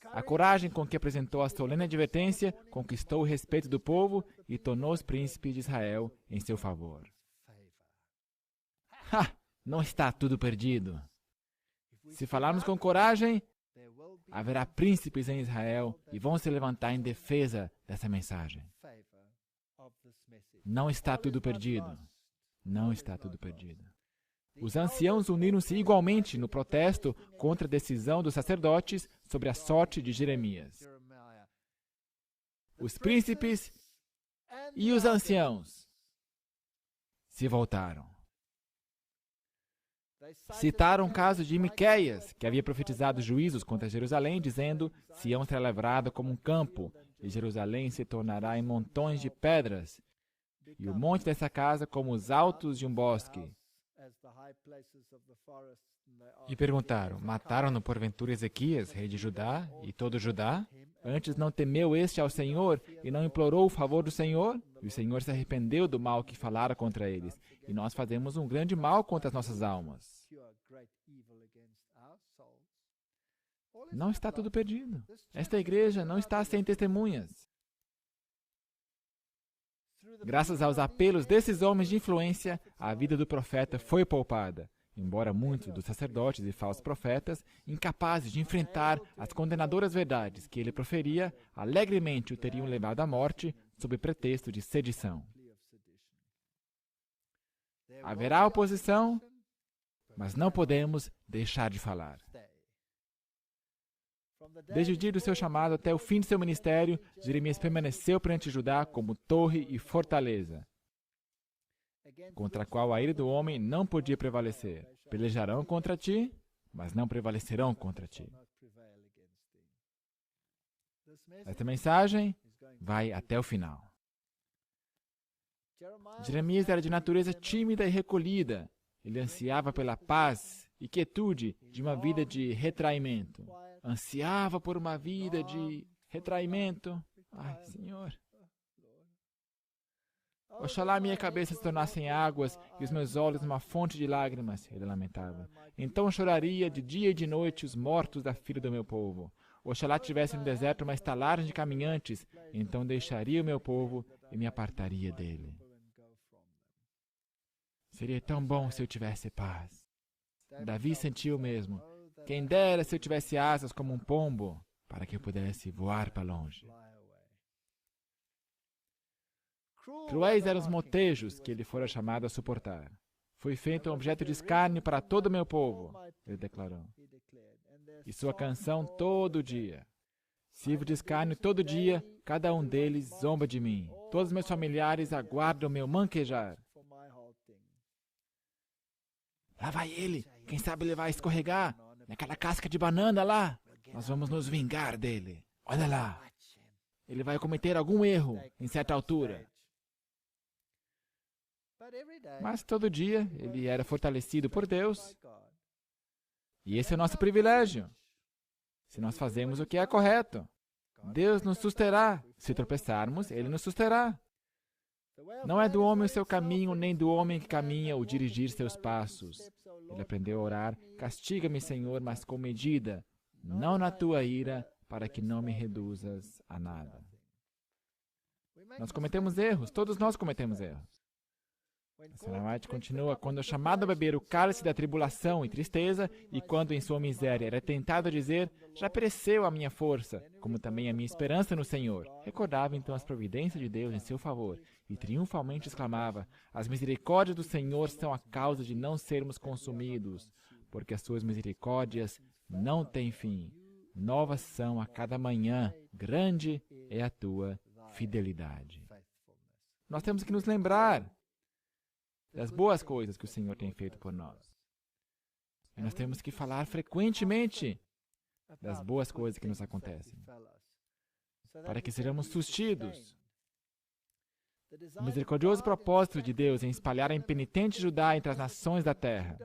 A coragem com que apresentou a solene advertência conquistou o respeito do povo e tornou os príncipes de Israel em seu favor. Não está tudo perdido. Se falarmos com coragem, haverá príncipes em Israel e vão se levantar em defesa dessa mensagem. Não está tudo perdido. Não está tudo perdido. Os anciãos uniram-se igualmente no protesto contra a decisão dos sacerdotes sobre a sorte de Jeremias. Os príncipes e os anciãos se voltaram. Citaram o caso de Miqueias, que havia profetizado juízos contra Jerusalém, dizendo: Sião será lavrada como um campo, e Jerusalém se tornará em montões de pedras, e o monte dessa casa como os altos de um bosque. E perguntaram: mataram-no porventura Ezequias, rei de Judá, e todo Judá? Antes não temeu este ao Senhor, e não implorou o favor do Senhor? E o Senhor se arrependeu do mal que falara contra eles, e nós fazemos um grande mal contra as nossas almas. Não está tudo perdido. Esta igreja não está sem testemunhas. Graças aos apelos desses homens de influência, a vida do profeta foi poupada, embora muitos dos sacerdotes e falsos profetas, incapazes de enfrentar as condenadoras verdades que ele proferia, alegremente o teriam levado à morte sob pretexto de sedição. Haverá oposição, mas não podemos deixar de falar. Desde o dia do seu chamado até o fim de seu ministério, Jeremias permaneceu perante Judá como torre e fortaleza, contra a qual a ira do homem não podia prevalecer. Pelejarão contra ti, mas não prevalecerão contra ti. Esta mensagem vai até o final. Jeremias era de natureza tímida e recolhida. Ele ansiava pela paz e quietude de uma vida de retraimento. Ansiava por uma vida de retraimento. Ai, Senhor. Oxalá minha cabeça se tornasse em águas e os meus olhos uma fonte de lágrimas, ele lamentava. Então choraria de dia e de noite os mortos da filha do meu povo. Oxalá tivesse no deserto uma estalagem de caminhantes, então deixaria o meu povo e me apartaria dele. Seria tão bom se eu tivesse paz. Davi sentiu mesmo. Quem dera se eu tivesse asas como um pombo, para que eu pudesse voar para longe. Cruéis eram os motejos que ele fora chamado a suportar. Fui feito um objeto de escárnio para todo o meu povo, ele declarou. E sua canção todo dia. Sirvo de escárnio todo dia, cada um deles zomba de mim. Todos meus familiares aguardam meu manquejar. Lá vai ele, quem sabe ele vai escorregar naquela casca de banana lá. Nós vamos nos vingar dele. Olha lá, ele vai cometer algum erro em certa altura. Mas todo dia ele era fortalecido por Deus. E esse é o nosso privilégio. Se nós fazemos o que é correto, Deus nos susterá. Se tropeçarmos, Ele nos susterá. Não é do homem o seu caminho, nem do homem que caminha o dirigir seus passos. Ele aprendeu a orar: castiga-me, Senhor, mas com medida, não na tua ira, para que não me reduzas a nada. Nós cometemos erros, todos nós cometemos erros. A Senhora White continua: quando é chamado a beber o cálice da tribulação e tristeza, e quando em sua miséria era tentado a dizer: já pereceu a minha força, como também a minha esperança no Senhor, recordava então as providências de Deus em seu favor, e triunfalmente exclamava: as misericórdias do Senhor são a causa de não sermos consumidos, porque as suas misericórdias não têm fim. Novas são a cada manhã, grande é a tua fidelidade. Nós temos que nos lembrar das boas coisas que o Senhor tem feito por nós. E nós temos que falar frequentemente das boas coisas que nos acontecem, para que sejamos sustidos. O misericordioso propósito de Deus em espalhar a impenitente Judá entre as nações da terra.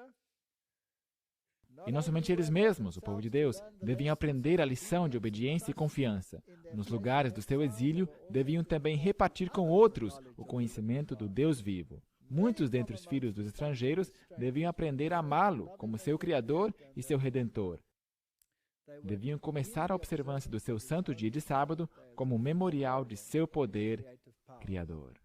E não somente eles mesmos, o povo de Deus, deviam aprender a lição de obediência e confiança. Nos lugares do seu exílio, deviam também repartir com outros o conhecimento do Deus vivo. Muitos dentre os filhos dos estrangeiros deviam aprender a amá-lo como seu Criador e seu Redentor. Deviam começar a observância do seu santo dia de sábado como um memorial de seu poder criador.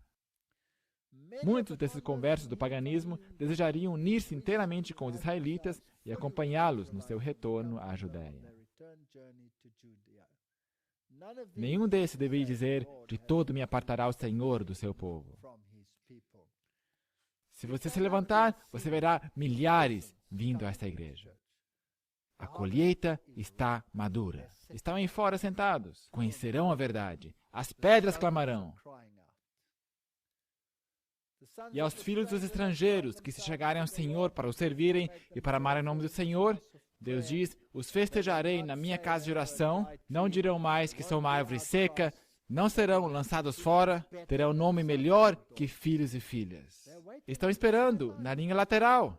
Muitos desses conversos do paganismo desejariam unir-se inteiramente com os israelitas e acompanhá-los no seu retorno à Judéia. Nenhum desses deveria dizer: de todo me apartará o Senhor do seu povo. Se você se levantar, você verá milhares vindo a esta igreja. A colheita está madura. Estão aí fora sentados. Conhecerão a verdade. As pedras clamarão. E aos filhos dos estrangeiros que se chegarem ao Senhor para o servirem e para amar o nome do Senhor, Deus diz: os festejarei na minha casa de oração. Não dirão mais que sou uma árvore seca. Não serão lançados fora, terão nome melhor que filhos e filhas. Estão esperando, na linha lateral.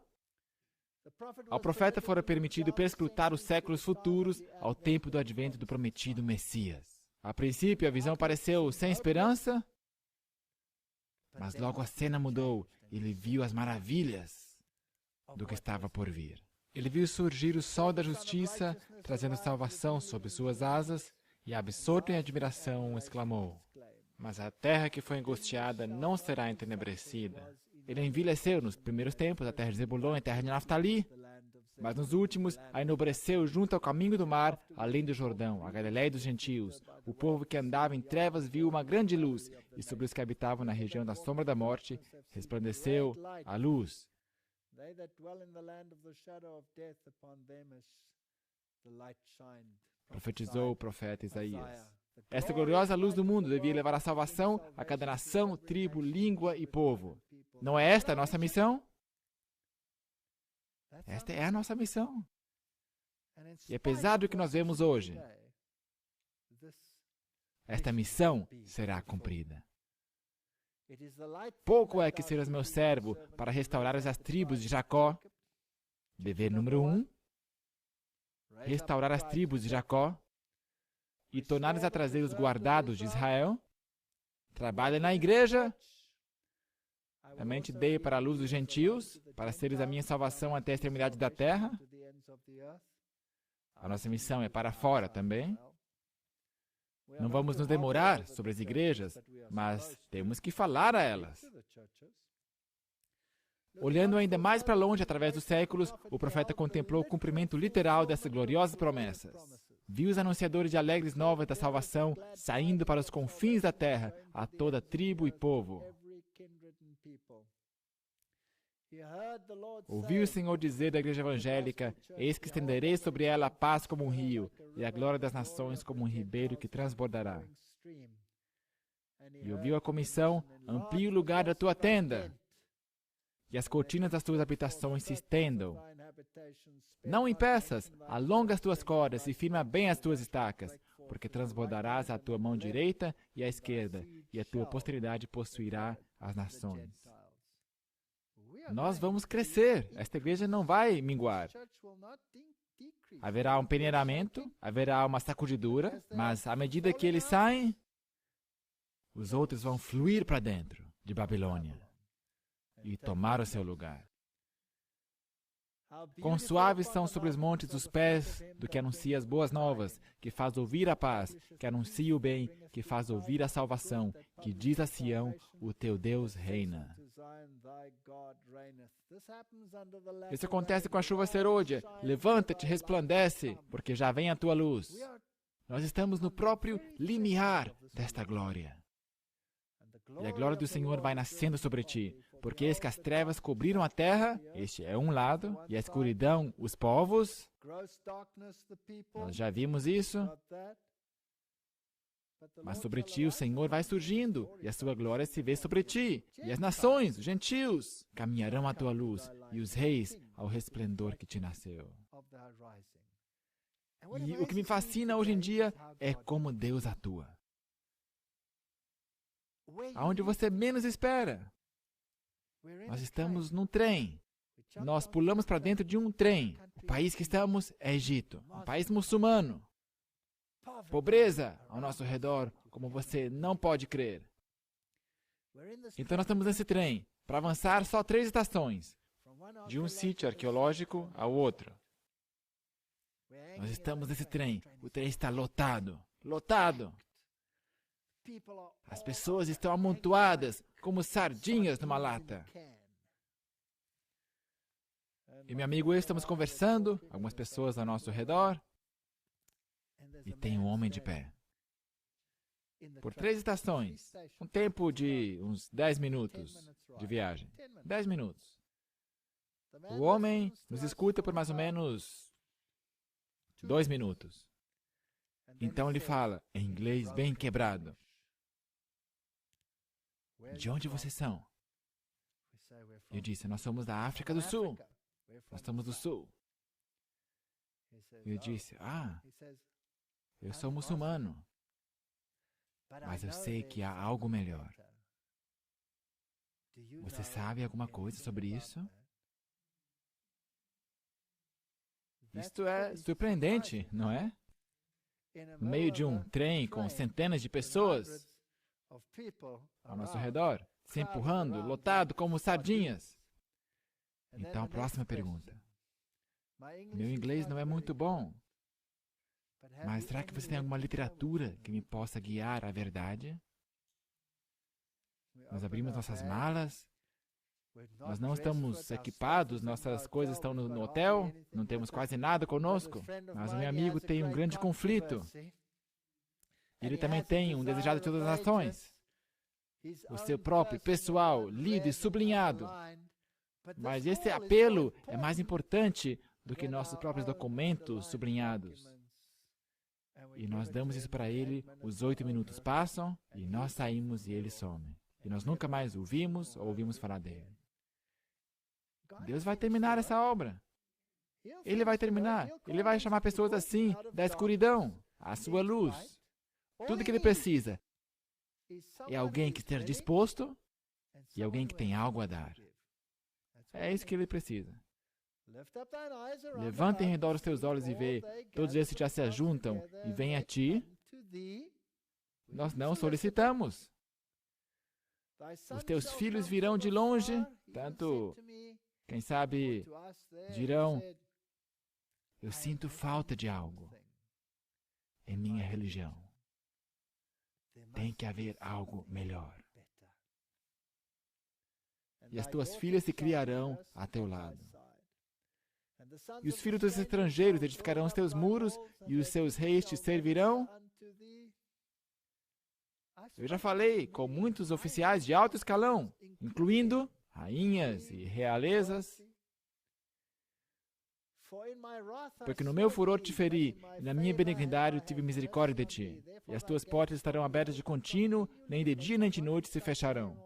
Ao profeta fora permitido perscrutar os séculos futuros ao tempo do advento do prometido Messias. A princípio, a visão pareceu sem esperança, mas logo a cena mudou e ele viu as maravilhas do que estava por vir. Ele viu surgir o sol da justiça, trazendo salvação sob suas asas, e, absorto em admiração, exclamou: mas a terra que foi angustiada não será entenebrecida. Ele envelheceu nos primeiros tempos a terra de Zebulon e a terra de Naftali, mas nos últimos a enobreceu junto ao caminho do mar, além do Jordão, a Galiléia dos gentios. O povo que andava em trevas viu uma grande luz, e sobre os que habitavam na região da sombra da morte resplandeceu a luz. Profetizou o profeta Isaías. Esta gloriosa luz do mundo devia levar a salvação a cada nação, tribo, língua e povo. Não é esta a nossa missão? Esta é a nossa missão. E apesar do que nós vemos hoje, esta missão será cumprida. Pouco é que sejas meu servo para restaurar as tribos de Jacó. Dever número 1. Restaurar as tribos de Jacó e tornares a trazer os guardados de Israel. Trabalha na igreja. Também te dei para a luz dos gentios, para seres a minha salvação até a extremidade da terra. A nossa missão é para fora também. Não vamos nos demorar sobre as igrejas, mas temos que falar a elas. Olhando ainda mais para longe através dos séculos, o profeta contemplou o cumprimento literal dessas gloriosas promessas. Viu os anunciadores de alegres novas da salvação saindo para os confins da terra, a toda tribo e povo. Ouviu o Senhor dizer da igreja evangélica: eis que estenderei sobre ela a paz como um rio, e a glória das nações como um ribeiro que transbordará. E ouviu a comissão: amplie o lugar da tua tenda, e as cortinas das tuas habitações se estendam. Não impeças, alonga as tuas cordas e firma bem as tuas estacas, porque transbordarás a tua mão direita e a esquerda, e a tua posteridade possuirá as nações. Nós vamos crescer, esta igreja não vai minguar. Haverá um peneiramento, haverá uma sacudidura, mas à medida que eles saem, os outros vão fluir para dentro de Babilônia e tomar o seu lugar. Quão suaves são sobre os montes os pés do que anuncia as boas novas, que faz ouvir a paz, que anuncia o bem, que faz ouvir a salvação, que diz a Sião: o teu Deus reina. Isso acontece com a chuva serôdia. Levanta-te, resplandece, porque já vem a tua luz. Nós estamos no próprio limiar desta glória. E a glória do Senhor vai nascendo sobre ti, porque eis que as trevas cobriram a terra, este é um lado, e a escuridão, os povos. Nós já vimos isso. Mas sobre ti o Senhor vai surgindo, e a sua glória se vê sobre ti. E as nações, os gentios, caminharão à tua luz, e os reis ao resplendor que te nasceu. E o que me fascina hoje em dia é como Deus atua. Aonde você menos espera. Nós estamos num trem. Nós pulamos para dentro de um trem. O país que estamos é Egito, um país muçulmano. Pobreza ao nosso redor, como você não pode crer. Então nós estamos nesse trem. Para avançar, só 3 estações. De um sítio arqueológico ao outro. Nós estamos nesse trem. O trem está lotado. Lotado. As pessoas estão amontoadas como sardinhas numa lata. E meu amigo e eu estamos conversando, algumas pessoas ao nosso redor, e tem um homem de pé. Por 3 estações, um tempo de uns 10 minutos de viagem. 10 minutos. O homem nos escuta por mais ou menos 2 minutos. Então ele fala, em inglês bem quebrado: de onde vocês são? Eu disse: nós somos da África do Sul. Nós estamos do Sul. Eu disse: eu sou muçulmano, mas eu sei que há algo melhor. Você sabe alguma coisa sobre isso? Isto é surpreendente, não é? No meio de um trem com centenas de pessoas ao nosso redor, se empurrando, lotado como sardinhas. Então, a próxima pergunta. Meu inglês não é muito bom, mas será que você tem alguma literatura que me possa guiar à verdade? Nós abrimos nossas malas, nós não estamos equipados, nossas coisas estão no hotel, não temos quase nada conosco, mas o meu amigo tem um grande conflito. Ele também tem um desejado de todas as nações, o seu próprio, pessoal, lido e sublinhado. Mas esse apelo é mais importante do que nossos próprios documentos sublinhados. E nós damos isso para ele, os 8 minutos passam, e nós saímos e ele some. E nós nunca mais o vimos ou ouvimos falar dele. Deus vai terminar essa obra. Ele vai terminar. Ele vai chamar pessoas assim, da escuridão, à sua luz. Tudo que ele precisa é alguém que esteja disposto e alguém que tem algo a dar. É isso que ele precisa. Levanta em redor os teus olhos e vê, todos esses já se ajuntam e vêm a ti. Nós não solicitamos. Os teus filhos virão de longe, tanto, quem sabe, dirão: eu sinto falta de algo em minha religião. Tem que haver algo melhor. e as tuas filhas se criarão a teu lado. E os filhos dos estrangeiros edificarão os teus muros, e os seus reis te servirão. Eu já falei com muitos oficiais de alto escalão, incluindo rainhas e realezas, porque no meu furor te feri, e na minha benignidade tive misericórdia de ti. E as tuas portas estarão abertas de contínuo, nem de dia nem de noite se fecharão,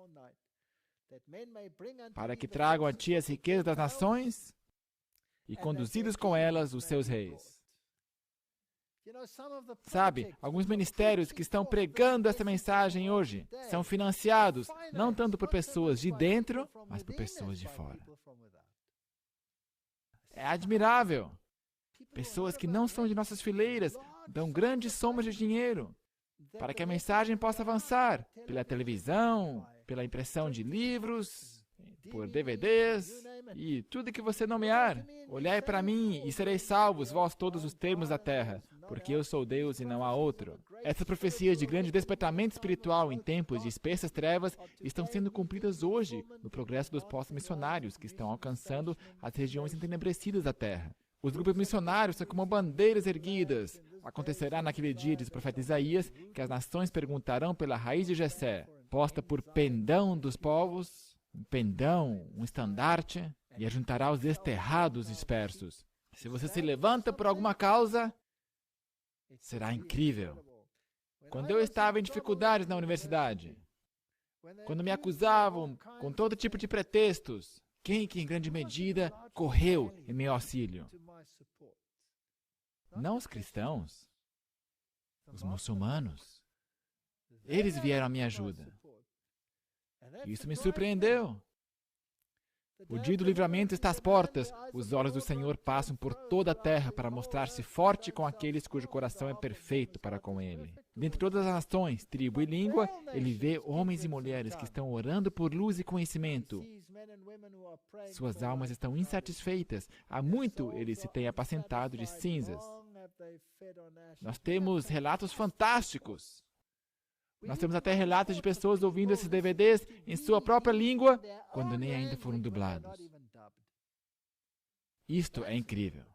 para que tragam a ti as riquezas das nações, e conduzidos com elas os seus reis. Sabe, alguns ministérios que estão pregando essa mensagem hoje são financiados não tanto por pessoas de dentro, mas por pessoas de fora. É admirável. Pessoas que não são de nossas fileiras dão grandes somas de dinheiro para que a mensagem possa avançar pela televisão, pela impressão de livros, por DVDs e tudo que você nomear. Olhai para mim e sereis salvos, vós todos os termos da terra, porque eu sou Deus e não há outro. Essas profecias de grande despertamento espiritual em tempos de espessas trevas estão sendo cumpridas hoje no progresso dos postos missionários que estão alcançando as regiões entenebrecidas da terra. Os grupos missionários são como bandeiras erguidas. Acontecerá naquele dia, diz o profeta Isaías, que as nações perguntarão pela raiz de Jessé, posta por pendão dos povos, um pendão, um estandarte, e ajuntará os desterrados dispersos. Se você se levanta por alguma causa, será incrível. Quando eu estava em dificuldades na universidade, quando me acusavam com todo tipo de pretextos, quem que em grande medida correu em meu auxílio? Não os cristãos, os muçulmanos. Eles vieram à minha ajuda. Isso me surpreendeu. O dia do livramento está às portas. Os olhos do Senhor passam por toda a terra para mostrar-se forte com aqueles cujo coração é perfeito para com Ele. Dentre todas as nações, tribo e língua, Ele vê homens e mulheres que estão orando por luz e conhecimento. Suas almas estão insatisfeitas. Há muito eles se têm apacentado de cinzas. Nós temos relatos fantásticos. Nós temos até relatos de pessoas ouvindo esses DVDs em sua própria língua, quando nem ainda foram dublados. Isto é incrível.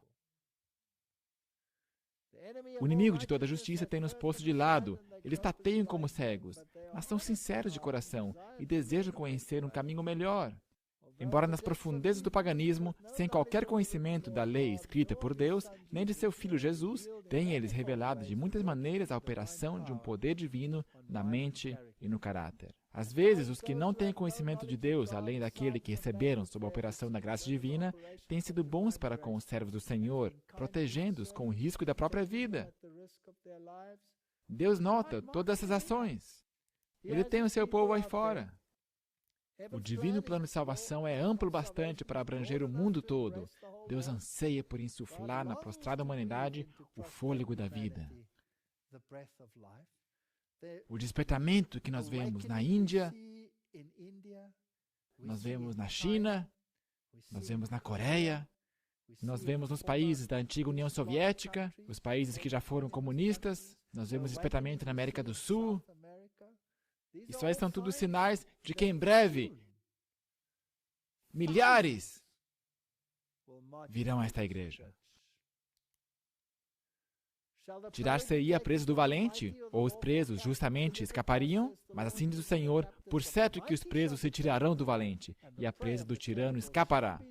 O inimigo de toda a justiça tem nos posto de lado. Eles tateiam como cegos, mas são sinceros de coração e desejam conhecer um caminho melhor. Embora nas profundezas do paganismo, sem qualquer conhecimento da lei escrita por Deus, nem de seu Filho Jesus, têm eles revelado de muitas maneiras a operação de um poder divino na mente e no caráter. Às vezes, os que não têm conhecimento de Deus, além daquele que receberam sob a operação da graça divina, têm sido bons para com os servos do Senhor, protegendo-os com o risco da própria vida. Deus nota todas essas ações. Ele tem o seu povo aí fora. O divino plano de salvação é amplo bastante para abranger o mundo todo. Deus anseia por insuflar na prostrada humanidade o fôlego da vida. O despertamento que nós vemos na Índia, nós vemos na China, nós vemos na Coreia, nós vemos nos países da antiga União Soviética, os países que já foram comunistas, nós vemos despertamento na América do Sul. Isso aí são tudo sinais de que em breve milhares virão a esta igreja. Tirar-se-ia preso do valente, ou os presos justamente escapariam? Mas assim diz o Senhor, por certo que os presos se tirarão do valente, e a presa do tirano escapará.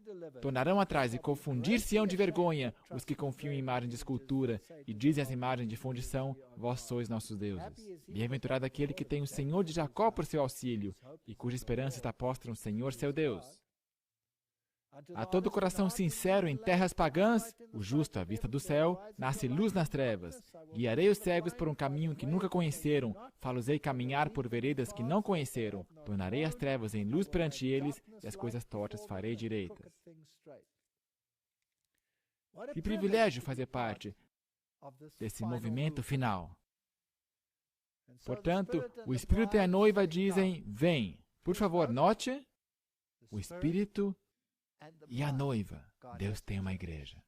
Tornarão atrás e confundir-se-ão de vergonha os que confiam em imagem de escultura e dizem às imagens de fundição, vós sois nossos deuses. Bem-aventurado aquele que tem o Senhor de Jacó por seu auxílio, e cuja esperança está posta no Senhor seu Deus. A todo coração sincero em terras pagãs, o justo à vista do céu, nasce luz nas trevas. Guiarei os cegos por um caminho que nunca conheceram, fá-los-ei caminhar por veredas que não conheceram. Tornarei as trevas em luz perante eles, e as coisas tortas farei direitas. Que privilégio fazer parte desse movimento final. Portanto, o Espírito e a noiva dizem, vem. Por favor, note, o Espírito e a noiva, Deus tem uma igreja.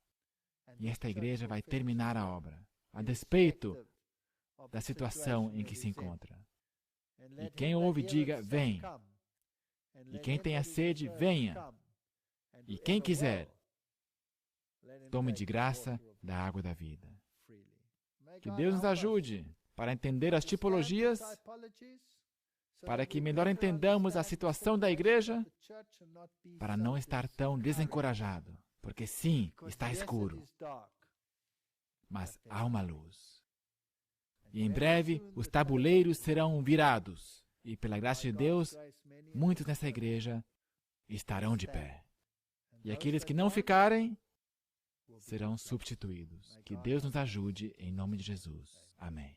E esta igreja vai terminar a obra, a despeito da situação em que se encontra. E quem ouve, diga, vem. E quem tenha sede, venha. E quem quiser, tome de graça da água da vida. Que Deus nos ajude para entender as tipologias, para que melhor entendamos a situação da igreja, para não estar tão desencorajado. Porque sim, está escuro, mas há uma luz. E em breve os tabuleiros serão virados. E pela graça de Deus, muitos nessa igreja estarão de pé. E aqueles que não ficarem serão substituídos. Que Deus nos ajude em nome de Jesus. Amém.